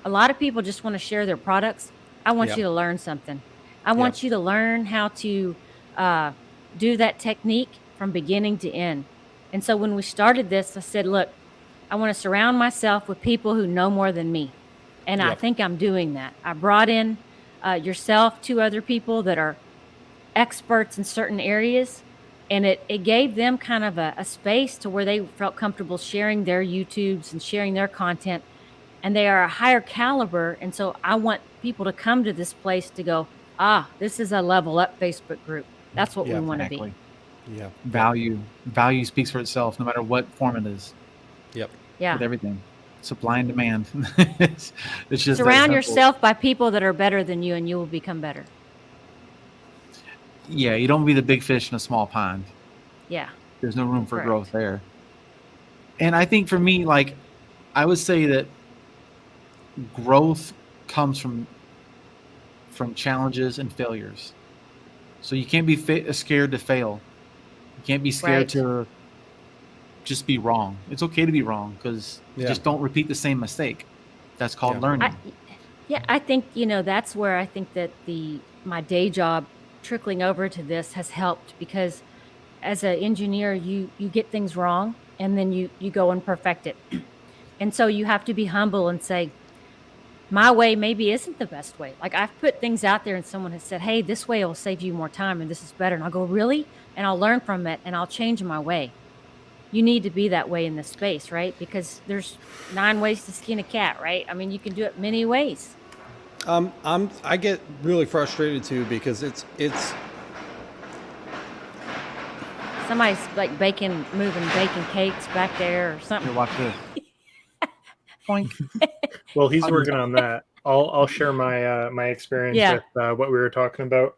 A lot of people just want to share their products. I want Yep. you to learn something. I want you to learn how to do that technique from beginning to end. And so when we started this, I said, look, I want to surround myself with people who know more than me. And I Yep. think I'm doing that. I brought in yourself, two other people that are experts in certain areas. And it gave them kind of a space to where they felt comfortable sharing their YouTubes and sharing their content. And they are a higher caliber. And so I want people to come to this place to go, this is a level up Facebook group. That's what Yeah, we want to Exactly. be. Yeah. Value speaks for itself, no matter what form it is. Yep. Yeah. With everything, supply and demand. it's just that Surround simple. yourself by people that are better than you, and you will become better. Yeah, you don't be the big fish in a small pond. Yeah. There's no room for Correct. growth there. And I think for me, like, I would say that growth comes from challenges and failures. So you can't be scared to fail. You can't be scared Right. to just be wrong. It's okay to be wrong, because Yeah. just don't repeat the same mistake. That's called Yeah. learning. I think, that's where I think that my day job trickling over to this has helped, because as an engineer, you get things wrong and then you go and perfect it. And so you have to be humble and say, my way maybe isn't the best way. Like, I've put things out there and someone has said, hey, this way will save you more time and this is better. And I'll go, really? And I'll learn from it and I'll change my way. You need to be that way in this space, right? Because there's 9 ways to skin a cat, right? I mean, you can do it many ways. I get really frustrated too, because it's Somebody's like moving baking cakes back there or Here, something. watch this. Point. Well, he's working on that. I'll share my experience Yeah. with what we were talking about.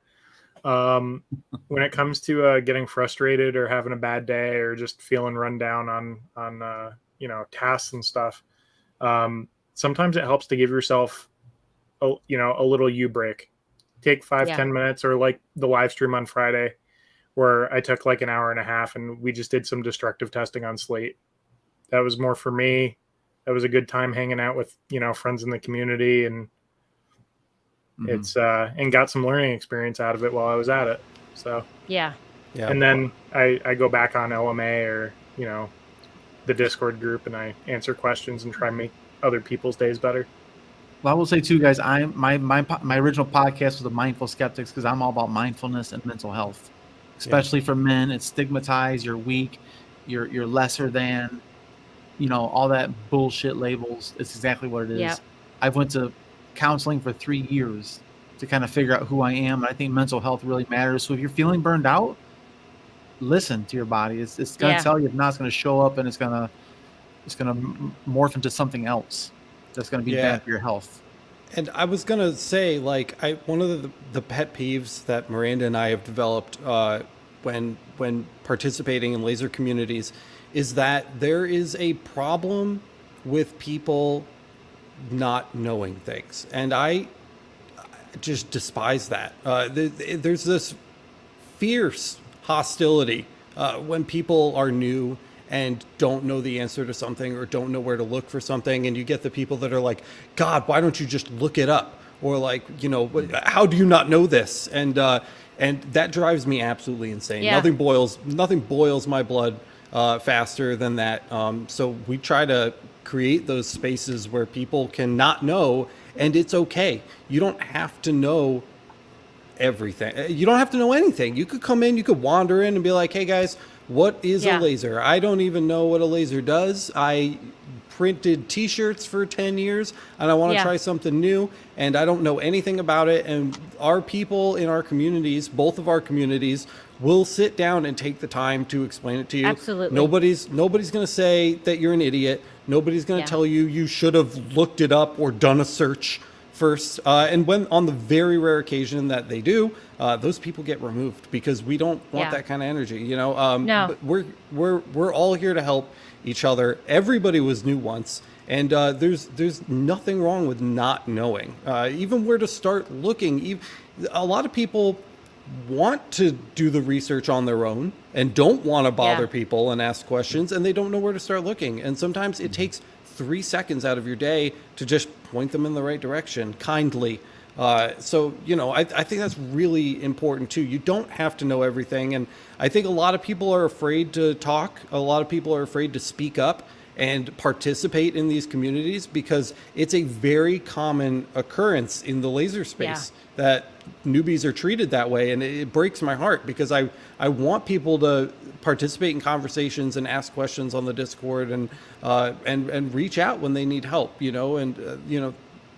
When it comes to getting frustrated or having a bad day or just feeling run down on tasks and stuff, sometimes it helps to give yourself a little break. Take 5-10 Yeah. minutes, or like the live stream on Friday where I took like an hour and a half and we just did some destructive testing on Slate. That was more for me. That was a good time hanging out with friends in the community, and it's and got some learning experience out of it while I was at it. So Yeah. yeah. and then I go back on LMA or the Discord group, and I answer questions and try to make other people's days better. Well, I will say too, guys. My original podcast was the Mindful Skeptics, because I'm all about mindfulness and mental health, especially for men. It's stigmatized. You're weak. You're lesser than. All that bullshit labels. It's exactly what it is. Yep. I've went to counseling for 3 years to kind of figure out who I am. I think mental health really matters. So if you're feeling burned out, listen to your body. It's going to Yeah. tell you. If not, it's going to show up, and it's going to morph into something else that's going to be Yeah. bad for your health. And I was gonna say, like, one of the pet peeves that Miranda and I have developed when participating in laser communities is that there is a problem with people not knowing things, and I just despise that. There's this fierce hostility when people are new and don't know the answer to something or don't know where to look for something, and you get the people that are like, God, why don't you just look it up? Or like, how do you not know this? And that drives me absolutely insane. Yeah. Nothing boils my blood faster than that. So we try to create those spaces where people can not know and it's okay. You don't have to know everything. You don't have to know anything. You could come in, you could wander in and be like, hey guys, what is a laser? I don't even know what a laser does. I printed t-shirts for 10 years and I want to try something new, and I don't know anything about it. And our people in our communities, both of our communities, will sit down and take the time to explain it to you. Absolutely. Nobody's going to say that you're an idiot. Nobody's going to tell you should have looked it up or done a search first. And when on the very rare occasion that they do, those people get removed because we don't want that kind of energy. You know, No. but we're all here to help each other. Everybody was new once, and there's nothing wrong with not knowing, even where to start looking. A lot of people want to do the research on their own and don't want to bother people and ask questions, and they don't know where to start looking. And sometimes it takes 3 seconds out of your day to just point them in the right direction kindly. So, you know, I think that's really important too. You don't have to know everything. And I think a lot of people are afraid to talk. A lot of people are afraid to speak up and participate in these communities because it's a very common occurrence in the laser space that newbies are treated that way. And it breaks my heart because I want people to participate in conversations and ask questions on the Discord and reach out when they need help, you know, and, you know,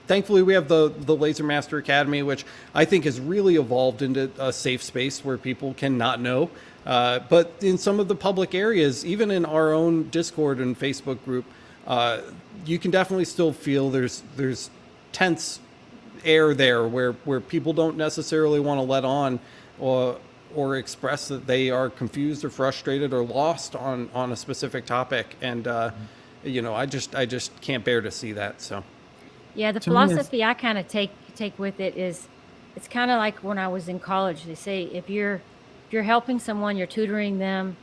thankfully we have the Laser Master Academy, which I think has really evolved into a safe space where people can not know. But in some of the public areas, even in our own Discord and Facebook group, you can definitely still feel there's tense air there where people don't necessarily want to let on or express that they are confused or frustrated or lost on a specific topic. And, you know, I just can't bear to see that. So. Yeah, the To me, it's- philosophy I kind of take with it is, it's kind of like when I was in college. They say if you're helping someone, you're tutoring them,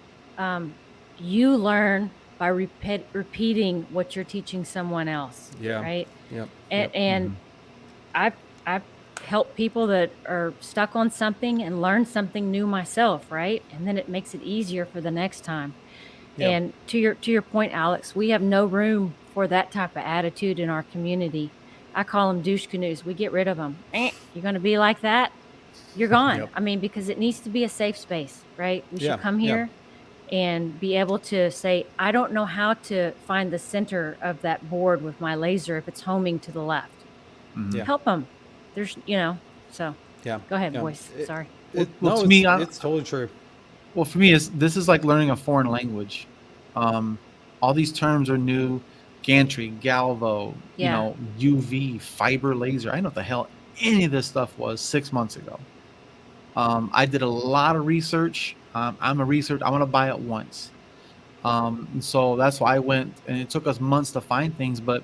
you learn by repeating what you're teaching someone else. Yeah. Right. Yep. And I've helped people that are stuck on something and learn something new myself. Right. And then it makes it easier for the next time. Yep. And to your point, Alex, we have no room for that type of attitude in our community. I call them douche canoes. We get rid of them. You're going to be like that, you're gone. Yep. I mean, because it needs to be a safe space, right? We Yeah, should come here and be able to say, I don't know how to find the center of that board with my laser if it's homing to the left. Yeah. Help them. There's, you know, so Yeah. go ahead, Yeah. boys. Sorry. Well, No, to me, it's totally true. Well, for me, this is like learning a foreign language. All these terms are new. Gantry, Galvo, you Yeah. know, UV, fiber laser. I didn't know what the hell any of this stuff was 6 months ago. I did a lot of research. I'm a researcher. I want to buy it once. And so that's why I went, and it took us months to find things. But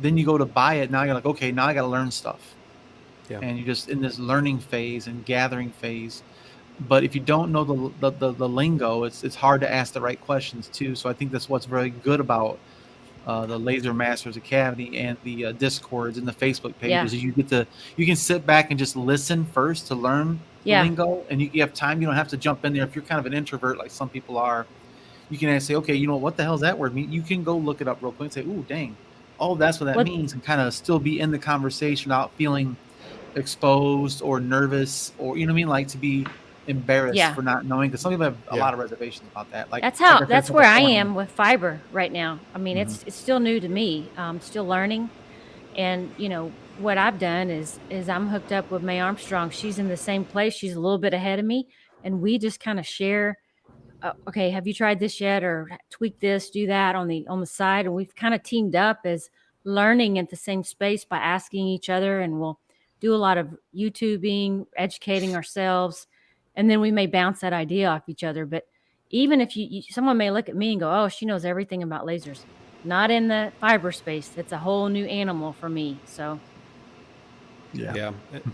then you go to buy it. Now you're like, okay, now I got to learn stuff. Yeah. And you're just in this learning phase and gathering phase. But if you don't know the lingo, it's hard to ask the right questions too. So I think that's what's very good about the Laser Masters Academy and the Discords and the Facebook pages. You can sit back and just listen first to learn the lingo, and you have time. You don't have to jump in there. If you're kind of an introvert like some people are, you can say, okay, you know, what the hell does that word mean? You can go look it up real quick and say, ooh, dang, oh, that's what that means, and kind of still be in the conversation without feeling exposed or nervous, or, you know what I mean, like to be embarrassed for not knowing, because some people have a lot of reservations about that. Like that's where I am with fiber right now. I mean, it's still new to me. I'm still learning, and you know what I've done is I'm hooked up with May Armstrong. She's in the same place. She's a little bit ahead of me, and we just kind of share. Okay, have you tried this yet? Or tweak this, do that on the side, and we've kind of teamed up as learning at the same space by asking each other, and we'll do a lot of YouTubing, educating ourselves. And then we may bounce that idea off each other. But even if someone may look at me and go, oh, she knows everything about lasers. Not in the fiber space. It's a whole new animal for me. So. Yeah.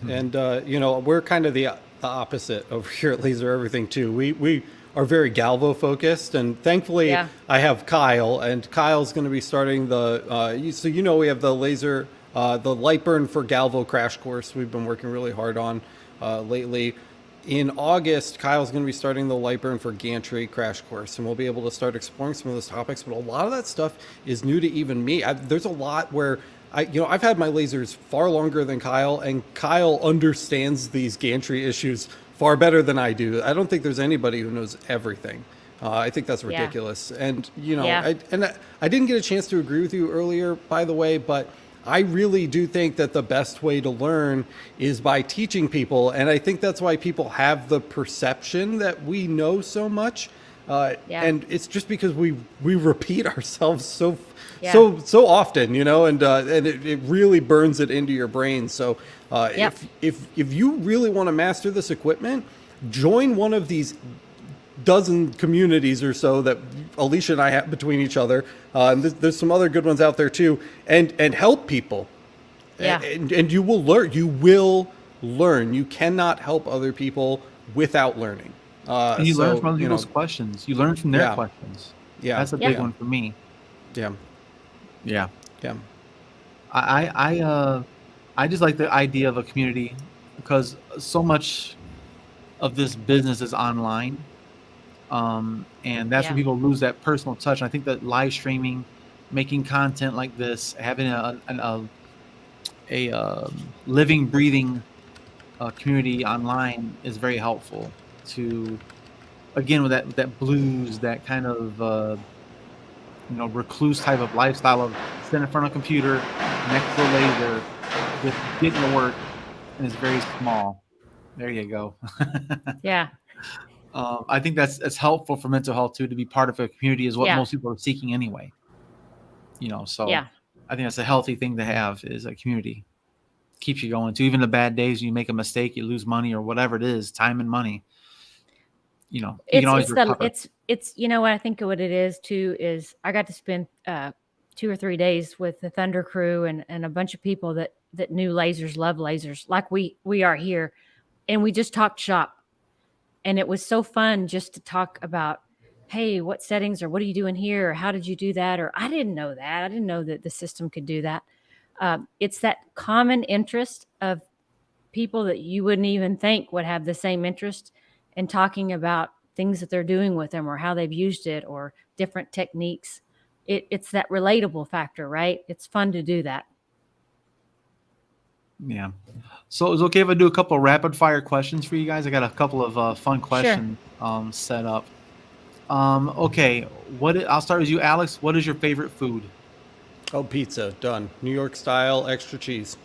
And, you know, we're kind of the opposite over here at Laser Everything too. We are very Galvo focused, and thankfully I have Kyle, and Kyle's going to be starting so, you know, we have the laser, the light burn for Galvo crash course we've been working really hard on lately. In August, Kyle's going to be starting the light burn for gantry crash course, and we'll be able to start exploring some of those topics. But a lot of that stuff is new to even me. There's a lot where I've had my lasers far longer than Kyle, and Kyle understands these gantry issues far better than I do. I don't think there's anybody who knows everything. I think that's Yeah. ridiculous. And, Yeah. I didn't get a chance to agree with you earlier, by the way, but I really do think that the best way to learn is by teaching people. And I think that's why people have the perception that we know so much. Yeah. And it's just because we repeat ourselves so Yeah. so often, and it really burns it into your brain. So Yep. if you really want to master this equipment, join one of these dozen communities or so that Alicia and I have between each other. And there's some other good ones out there too, and help people. Yeah. And you will learn. You will learn. You cannot help other people without learning. And you so, learn from other people's questions. You learn from their Yeah. questions. Yeah. That's a Yeah. big one for me. Yeah. Yeah. Yeah. I just like the idea of a community because so much of this business is online, and that's Yeah. when people lose that personal touch. And I think that live streaming, making content like this, having a living, breathing community online is very helpful to, again, with that blues, that kind of recluse type of lifestyle of sitting in front of a computer next to a laser, just getting to work, and it's very small. There you go. Yeah. I think that's helpful for mental health too, to be part of a community is what Yeah. most people are seeking anyway. So Yeah. I think that's a healthy thing to have, is a community. Keeps you going too. Even the bad days, you make a mistake, you lose money or whatever it is, time and money. You can always recover. It's what I think what it is too is I got to spend 2 or 3 days with the Thunder crew and a bunch of people that knew lasers, love lasers, like we are here, and we just talked shop, and it was so fun just to talk about, hey, what settings, or what are you doing here, or how did you do that, or I didn't know that, I didn't know that the system could do that. It's that common interest of people that you wouldn't even think would have the same interest in talking about things that they're doing with them or how they've used it or different techniques. It's that relatable factor, right? It's fun to do that. Yeah. So is it okay if I do a couple of rapid fire questions for you guys? I got a couple of fun questions set up. Okay. I'll start with you, Alex. What is your favorite food? Oh, pizza. Done. New York style, extra cheese.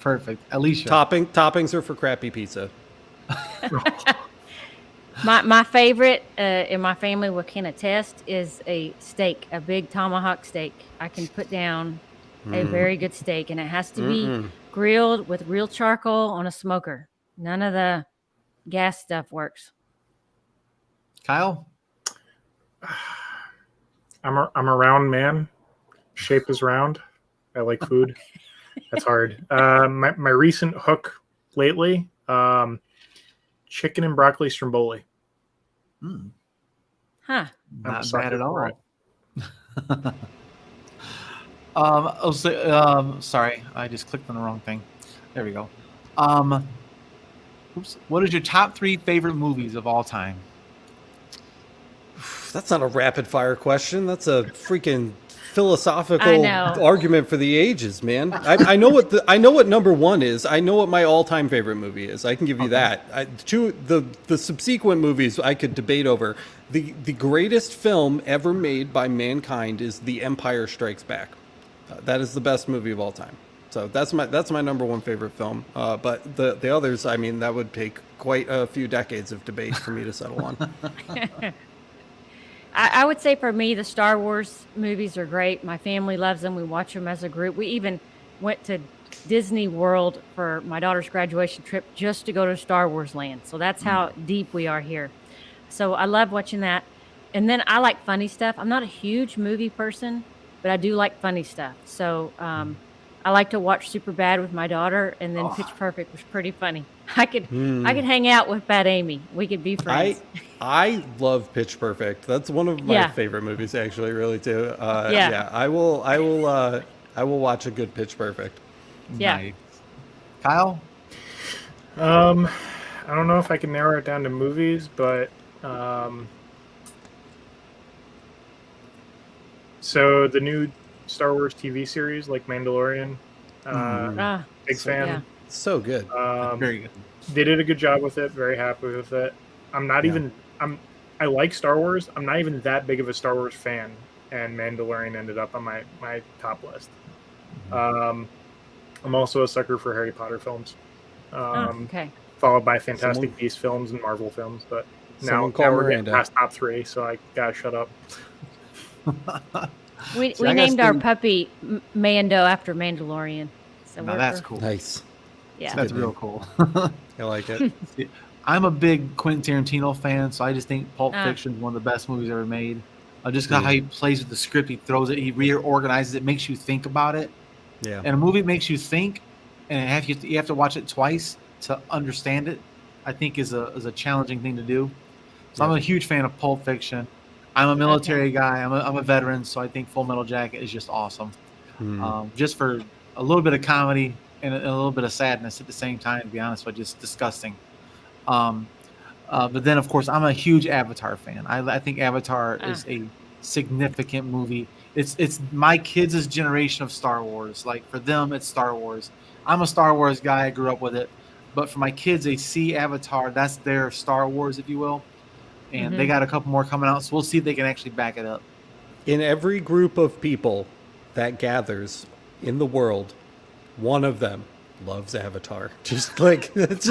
Perfect. Alicia. Toppings are for crappy pizza. My favorite in my family will can attest is a steak, a big tomahawk steak. I can put down a very good steak, and it has to be grilled with real charcoal on a smoker. None of the gas stuff works. Kyle? I'm a round man. Shape is round. I like food. That's hard. My recent hook lately, chicken and broccoli stromboli. Huh. Not sucker bad at for all. Sorry, I just clicked on the wrong thing. There we go. What is your top 3 favorite movies of all time? That's not a rapid fire question. That's a freaking philosophical I know. argument for the ages, man. I know what number 1 is. I know what my all-time favorite movie is. I can give you that. The subsequent movies I could debate over. The greatest film ever made by mankind is The Empire Strikes Back. That is the best movie of all time. So that's my number 1 favorite film. But the others, I mean, that would take quite a few decades of debate for me to settle on. I would say for me, the Star Wars movies are great. My family loves them. We watch them as a group. We even went to Disney World for my daughter's graduation trip just to go to Star Wars Land. So that's how deep we are here. So I love watching that. And then I like funny stuff. I'm not a huge movie person, but I do like funny stuff. So I like to watch Superbad with my daughter, and then Pitch Perfect was pretty funny. I could hang out with Bad Amy. We could be friends. I love Pitch Perfect. That's one of my favorite movies, actually, really too. I will watch a good Pitch Perfect. Yeah. Nice. Kyle? I don't know if I can narrow it down to movies, but so the new Star Wars TV series like Mandalorian. Ah, Big So- fan. yeah. So good. Very good. They did a good job with it. Very happy with it. I'm not Yeah. even. I like Star Wars. I'm not even that big of a Star Wars fan, and Mandalorian ended up on my top list. I'm also a sucker for Harry Potter films, Okay. followed by Fantastic Someone- Beasts films and Marvel films. But Someone now call we're getting Miranda. past top 3, so I gotta shut up. We See, I gotta named our stay- puppy Mando after Mandalorian. So Now that's cool. Nice. Yeah. That's Good real name. cool. I like it. I'm a big Quentin Tarantino fan, so I just think Pulp Ah. Fiction is one of the best movies ever made. Just how he plays with the script, he throws it, he reorganizes it, makes you think about it. Yeah. And a movie makes you think, and you have to watch it twice to understand it. I think is a challenging thing to do. So I'm Yeah. a huge fan of Pulp Fiction. I'm a military guy. I'm a veteran, so I think Full Metal Jacket is just awesome. Just for a little bit of comedy and a little bit of sadness at the same time. To be honest, but just disgusting. But then, of course, I'm a huge Avatar fan. I think Avatar is a significant movie. It's my kids' generation of Star Wars. Like for them, it's Star Wars. I'm a Star Wars guy. I grew up with it. But for my kids, they see Avatar. That's their Star Wars, if you will. And they got a couple more coming out, so we'll see if they can actually back it up. In every group of people that gathers in the world, one of them loves Avatar. Just like it's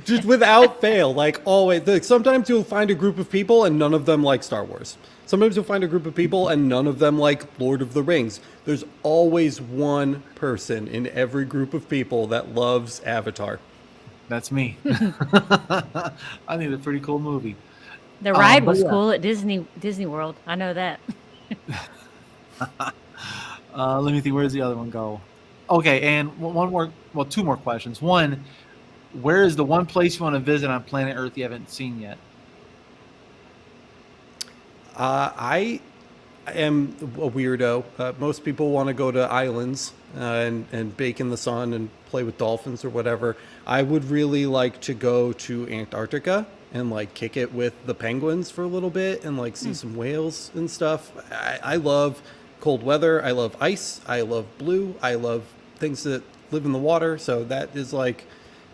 just without fail. Like always. Like, sometimes you'll find a group of people and none of them like Star Wars. Sometimes you'll find a group of people and none of them like Lord of the Rings. There's always one person in every group of people that loves Avatar. That's me. I think it's a pretty cool movie. The ride but was yeah. cool at Disney World. I know that. Let me think. Where does the other one go? Okay, and two more questions. One, where is the one place you want to visit on planet Earth you haven't seen yet? I am a weirdo. Most people want to go to islands and bake in the sun and play with dolphins or whatever. I would really like to go to Antarctica and like kick it with the penguins for a little bit and like see some whales and stuff. I love cold weather. I love ice. I love blue. I love things that live in the water. So that is like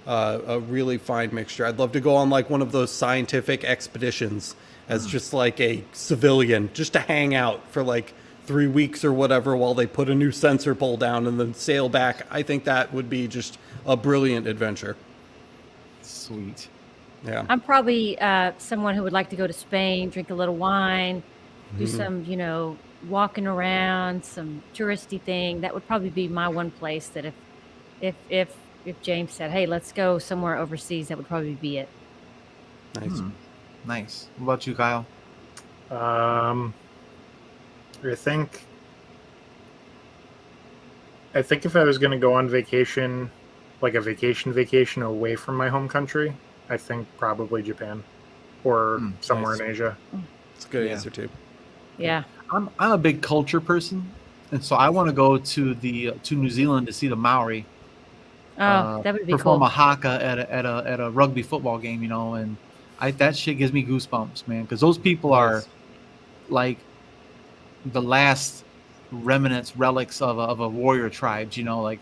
a really fine mixture. I'd love to go on like one of those scientific expeditions as just like a civilian, just to hang out for like 3 weeks or whatever while they put a new sensor pole down and then sail back. I think that would be just a brilliant adventure. Sweet. Yeah. I'm probably someone who would like to go to Spain, drink a little wine, do some, walking around, some touristy thing. That would probably be my one place that if James said, "Hey, let's go somewhere overseas," that would probably be it. Nice. Nice. What about you, Kyle? I think if I was going to go on vacation, like a vacation away from my home country, I think probably Japan or somewhere nice. in Asia. It's a good Yeah. answer too. Yeah. I'm a big culture person, and so I want to go to New Zealand to see the Maori Oh, that would be perform cool. a haka at a rugby football game, and that shit gives me goosebumps, man, because those people are Nice. like the last relics of a warrior tribes, like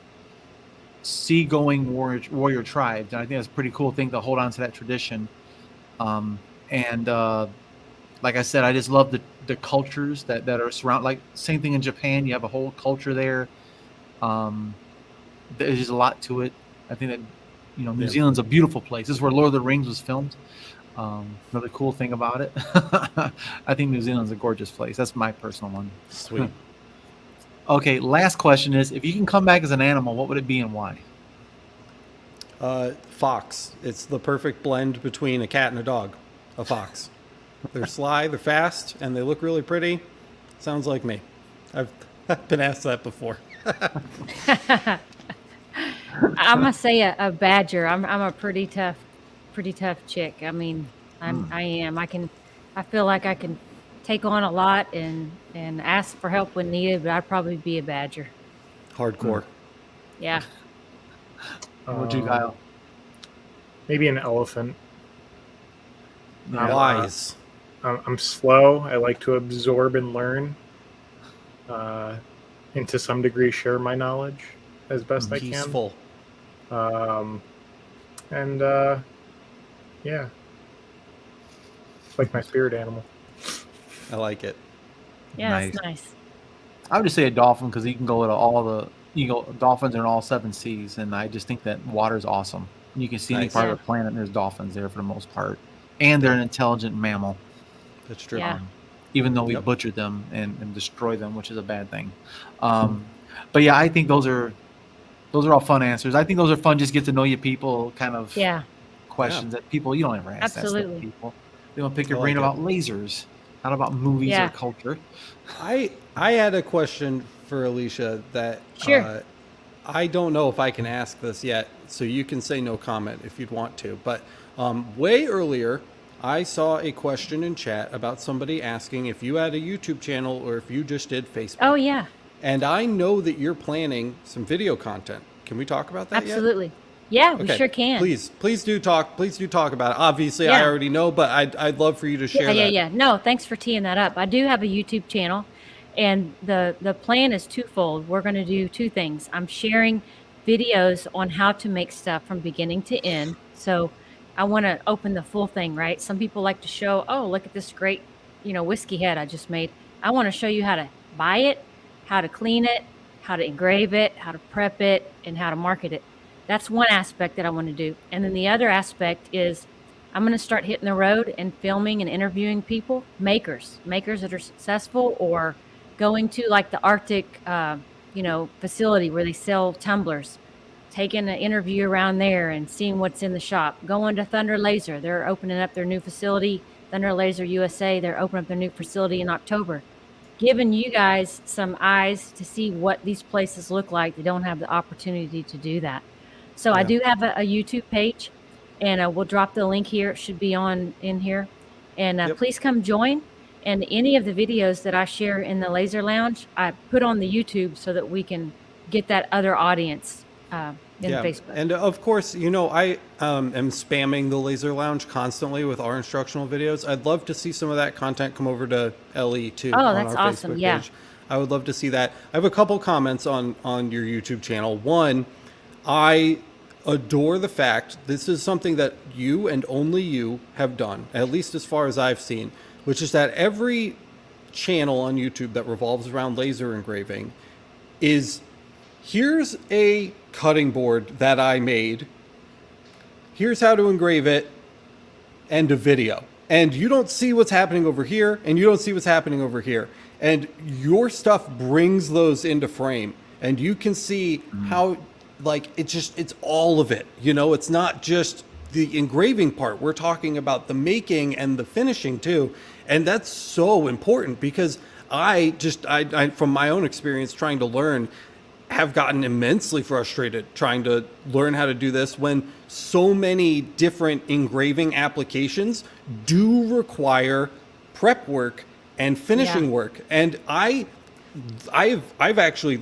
seagoing warrior tribes, and I think that's a pretty cool thing to hold on to that tradition. And like I said, I just love the cultures that are surround. Like same thing in Japan, you have a whole culture there. There's just a lot to it. I think that New Zealand's a beautiful place. This is where Lord of the Rings was filmed. Another cool thing about it. I think New Zealand's a gorgeous place. That's my personal one. Sweet. Okay, last question is, if you can come back as an animal, what would it be and why? Fox. It's the perfect blend between a cat and a dog. A fox. They're sly, they're fast, and they look really pretty. Sounds like me. I've been asked that before. I'm gonna say a badger. I'm a pretty tough chick. I mean, I am. I feel like I can take on a lot and ask for help when needed, but I'd probably be a badger. Hardcore. Yeah. What would you, Kyle? Maybe an elephant. Wise. I'm slow. I like to absorb and learn. and to some degree share my knowledge as best I can. Peaceful. And yeah, it's like my spirit animal. I like it. Yeah, Nice. that's nice. I would just say a dolphin because you can go to all the dolphins are in all 7 seas, and I just think that water's awesome. You can see any Nice. part of Yeah. the planet, and there's dolphins there for the most part, and they're an intelligent mammal. That's true. Yeah. Even though we Yep. butcher them and destroy them, which is a bad thing. But yeah, I think those are all fun answers. I think those are fun. Just get to know you people kind of Yeah. questions that people you don't ever ask that stuff to Absolutely. people. They want to pick your I brain like about lasers, not about movies Yeah. or culture. I had a question for Alicia that Sure. I don't know if I can ask this yet, so you can say no comment if you'd want to. But way earlier, I saw a question in chat about somebody asking if you had a YouTube channel or if you just did Facebook. Oh yeah. And I know that you're planning some video content. Can we talk about that yet? Absolutely. Yeah, we Okay. sure can. Please do talk about it. Obviously, I Yeah. already know, but I'd love for you to share that. Yeah. No, thanks for teeing that up. I do have a YouTube channel, and the plan is twofold. We're going to do 2 things. I'm sharing videos on how to make stuff from beginning to end. So I want to open the full thing, right? Some people like to show, oh, look at this great, whiskey head I just made. I want to show you how to buy it, how to clean it, how to engrave it, how to prep it, and how to market it. That's one aspect that I want to do. And then the other aspect is I'm going to start hitting the road and filming and interviewing people, makers that are successful, or going to like the Arctic, facility where they sell tumblers, taking an interview around there and seeing what's in the shop. Going to Thunder Laser. They're opening up their new facility, Thunder Laser USA. They're opening up their new facility in October. Giving you guys some eyes to see what these places look like. They don't have the opportunity to do that. So I do have a YouTube page, and we'll drop the link here. It should be in here. And Yep. please come join. And any of the videos that I share in the Laser Lounge, I put on the YouTube so that we can get that other audience in Facebook. And of course, I am spamming the Laser Lounge constantly with our instructional videos. I'd love to see some of that content come over to LE too. Oh, on that's our awesome. Facebook Yeah. page. I would love to see that. I have a couple comments on your YouTube channel. One, I adore the fact this is something that you and only you have done, at least as far as I've seen, which is that every channel on YouTube that revolves around laser engraving is, here's a cutting board that I made, here's how to engrave it, and a video. And you don't see what's happening over here, and you don't see what's happening over here. And your stuff brings those into frame, and you can see how, it's all of it. It's not just the engraving part. We're talking about the making and the finishing too. And that's so important because I from my own experience trying to learn, have gotten immensely frustrated trying to learn how to do this when so many different engraving applications do require prep work and finishing work. And I've actually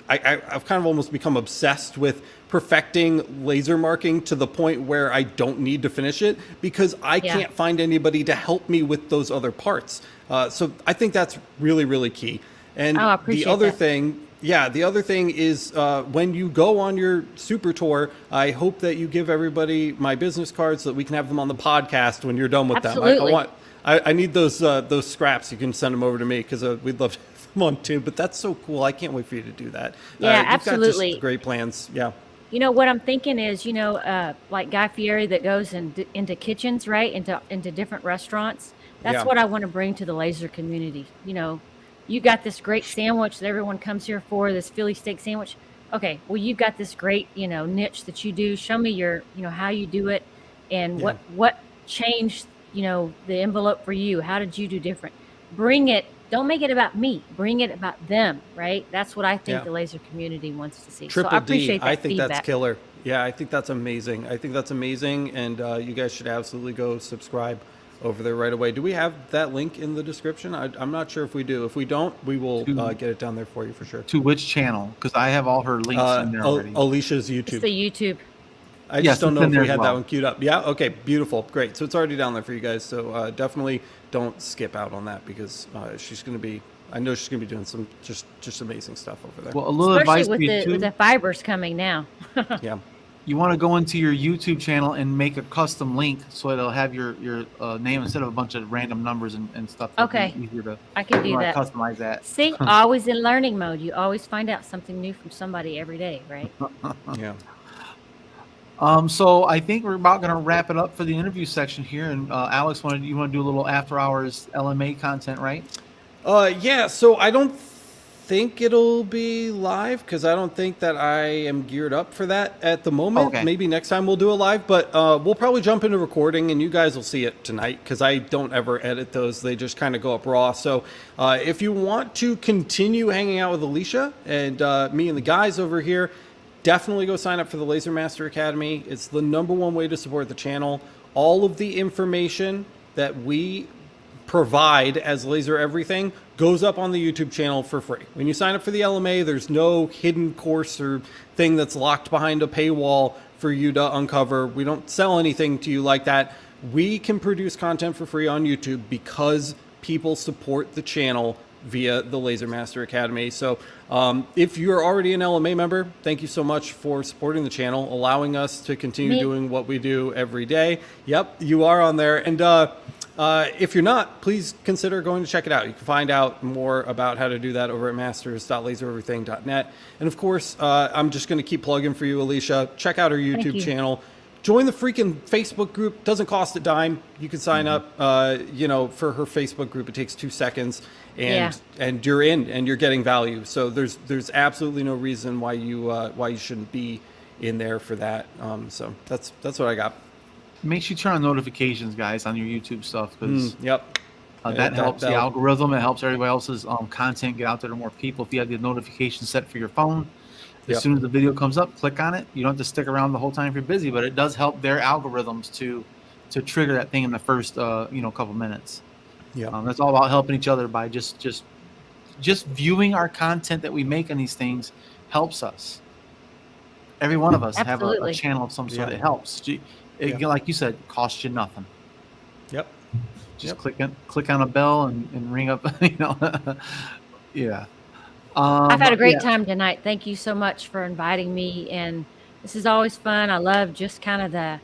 I've kind of almost become obsessed with perfecting laser marking to the point where I don't need to finish it because I can't find anybody to help me with those other parts. So I think that's really, really key. And I appreciate the other that. thing, the other thing is when you go on your super tour, I hope that you give everybody my business cards so that we can have them on the podcast when you're done with Absolutely. them. I need those scraps. You can send them over to me because we'd love to have them on too. But that's so cool. I can't wait for you to do that. Yeah, you've absolutely. Got just great plans. Yeah. What I'm thinking is, like Guy Fieri that goes into kitchens, right? Into different restaurants. That's what I want to bring to the laser community. You got this great sandwich that everyone comes here for, this Philly steak sandwich. Okay, well, you've got this great, niche that you do. Show me your, how you do it and what changed, the envelope for you. How did you do different? Bring it. Don't make it about me. Bring it about them, right? That's what I think the laser community wants to see. Triple so I appreciate D. that I think feedback. that's killer. Yeah, I think that's amazing. And you guys should absolutely go subscribe over there right away. Do we have that link in the description? I'm not sure if we do. If we don't, we will get it down there for you for sure. To which channel? Because I have all her links in there already. Alicia's It's YouTube. the YouTube. I just don't know if we had that well. one queued up. Yeah, okay, beautiful, great. So it's already down there for you guys. So definitely don't skip out on that because she's going to be I know she's going to be doing some just amazing stuff over there. Well, a little Especially advice with for you the too. with the fibers coming now. Yeah. You want to go into your YouTube channel and make a custom link so it'll have your name instead of a bunch of random numbers and stuff. It'll be Okay. easier to I can do that. customize that. See, always in learning mode. You always find out something new from somebody every day, right? Yeah. So I think we're about going to wrap it up for the interview section here. And Alex, you want to do a little after hours LMA content, right? Yeah. So I don't think it'll be live because I don't think that I am geared up for that at the moment. Okay. Maybe next time we'll do a live, but we'll probably jump into recording and you guys will see it tonight because I don't ever edit those. They just kind of go up raw. So if you want to continue hanging out with Alicia and me and the guys over here, definitely go sign up for the Laser Master Academy. It's the #1 way to support the channel. All of the information that we provide as Laser Everything goes up on the YouTube channel for free. When you sign up for the LMA, there's no hidden course or thing that's locked behind a paywall for you to uncover. We don't sell anything to you like that. We can produce content for free on YouTube because people support the channel via the Laser Master Academy. So if you're already an LMA member, thank you so much for supporting the channel, allowing us to continue doing what we do every day. Yep, you are on there. And if you're not, please consider going to check it out. You can find out more about how to do that over at masters.lasereverything.net. And of course, I'm just going to keep plugging for you, Alicia. Check out our YouTube channel. Join the freaking Facebook group. Doesn't cost a dime. You can sign up, for her Facebook group. It takes 2 seconds, and you're in, and you're getting value. So there's absolutely no reason why you shouldn't be in there for that. So that's what I got. Make sure you turn on notifications, guys, on your YouTube stuff because Yep. that helps the algorithm. It helps everybody else's content get out there to more people. If you have the notification set for your phone, as soon as the video comes up, click on it. You don't have to stick around the whole time if you're busy, but it does help their algorithms to trigger that thing in the first couple minutes. Yeah. That's all about helping each other by just viewing our content that we make on these things helps us. Every one of us have a channel of some sort. It helps. Like you said, costs you nothing. Yep. Just click on a bell and ring up. Yeah. I've had a great time tonight. Thank you so much for inviting me, and this is always fun. I love just kind of the,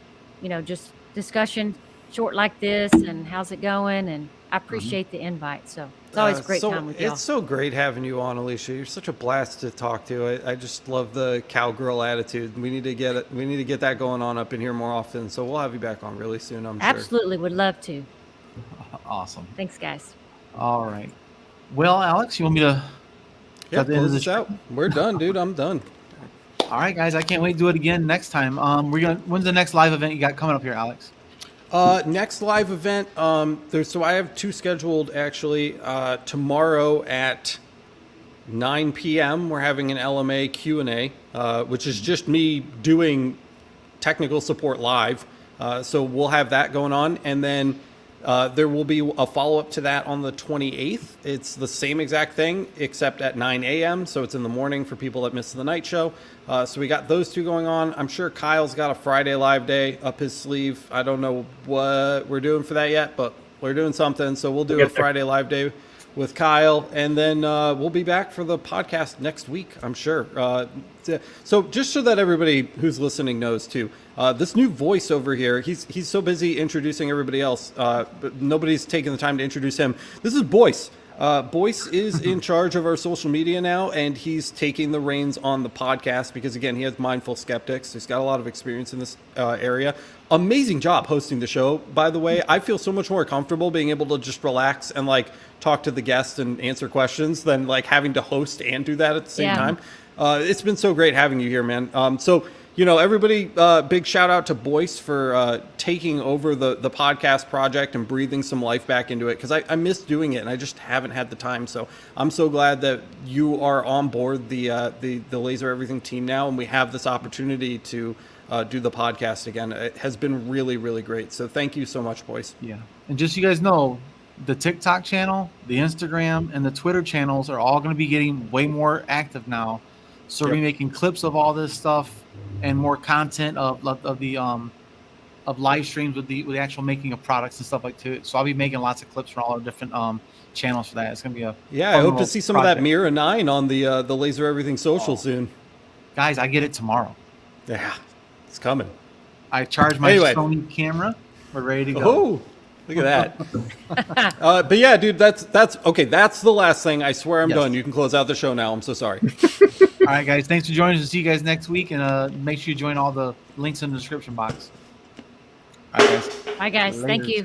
just discussion short like this, and how's it going, and I appreciate the invite. So it's always a great time with y'all. It's so great having you on, Alicia. You're such a blast to talk to. I just love the cowgirl attitude. We need to get it. We need to get that going on up in here more often. So we'll have you back on really soon, I'm sure. Absolutely, would love to. Awesome. Thanks, guys. All right. Well, Alex, you want me to? Yeah, close this out. We're done, dude. I'm done. All right, guys. I can't wait to do it again next time. When's the next live event you got coming up here, Alex? Next live event. So I have 2 scheduled actually. Tomorrow at 9 p.m. we're having an LMA Q&A, which is just me doing technical support live. So we'll have that going on, and then there will be a follow-up to that on the 28th. It's the same exact thing, except at 9 a.m., so it's in the morning for people that missed the night show. So we got those 2 going on. I'm sure Kyle's got a Friday live day up his sleeve. I don't know what we're doing for that yet, but we're doing something. So we'll do a Friday live day with Kyle, and then we'll be back for the podcast next week, I'm sure. So just so that everybody who's listening knows too, this new voice over here, he's so busy introducing everybody else, but nobody's taking the time to introduce him. This is Boyce. Boyce is in charge of our social media now, and he's taking the reins on the podcast because, again, he has Mindful Skeptics. He's got a lot of experience in this area. Amazing job hosting the show, by the way. I feel so much more comfortable being able to just relax and talk to the guests and answer questions than having to host and do that at the same time. It's been so great having you here, man. So everybody, big shout out to Boyce for taking over the podcast project and breathing some life back into it, because I miss doing it and I just haven't had the time. So I'm so glad that you are on board the Laser Everything team now, and we have this opportunity to do the podcast again. It has been really, really great. So thank you so much, Boyce. Yeah. And just so you guys know, the TikTok channel, the Instagram, and the Twitter channels are all going to be getting way more active now. So we're making clips of all this stuff and more content of the live streams with the actual making of products and stuff like too. So I'll be making lots of clips for all our different channels for that. It's gonna be a Yeah, I fun hope to little see some of that project. Mira 9 on the Laser Everything social soon. Guys, I get it tomorrow. Yeah, it's coming. I charge my Anyway. Sony camera. We're ready to go. Oh, look at that. But yeah, dude, that's okay. That's the last thing. I swear I'm Yes. done. You can close out the show now. I'm so sorry. All right, guys. Thanks for joining us. See you guys next week, and make sure you join all the links in the description box. All right, guys. Bye, guys. Thank Lasers. you.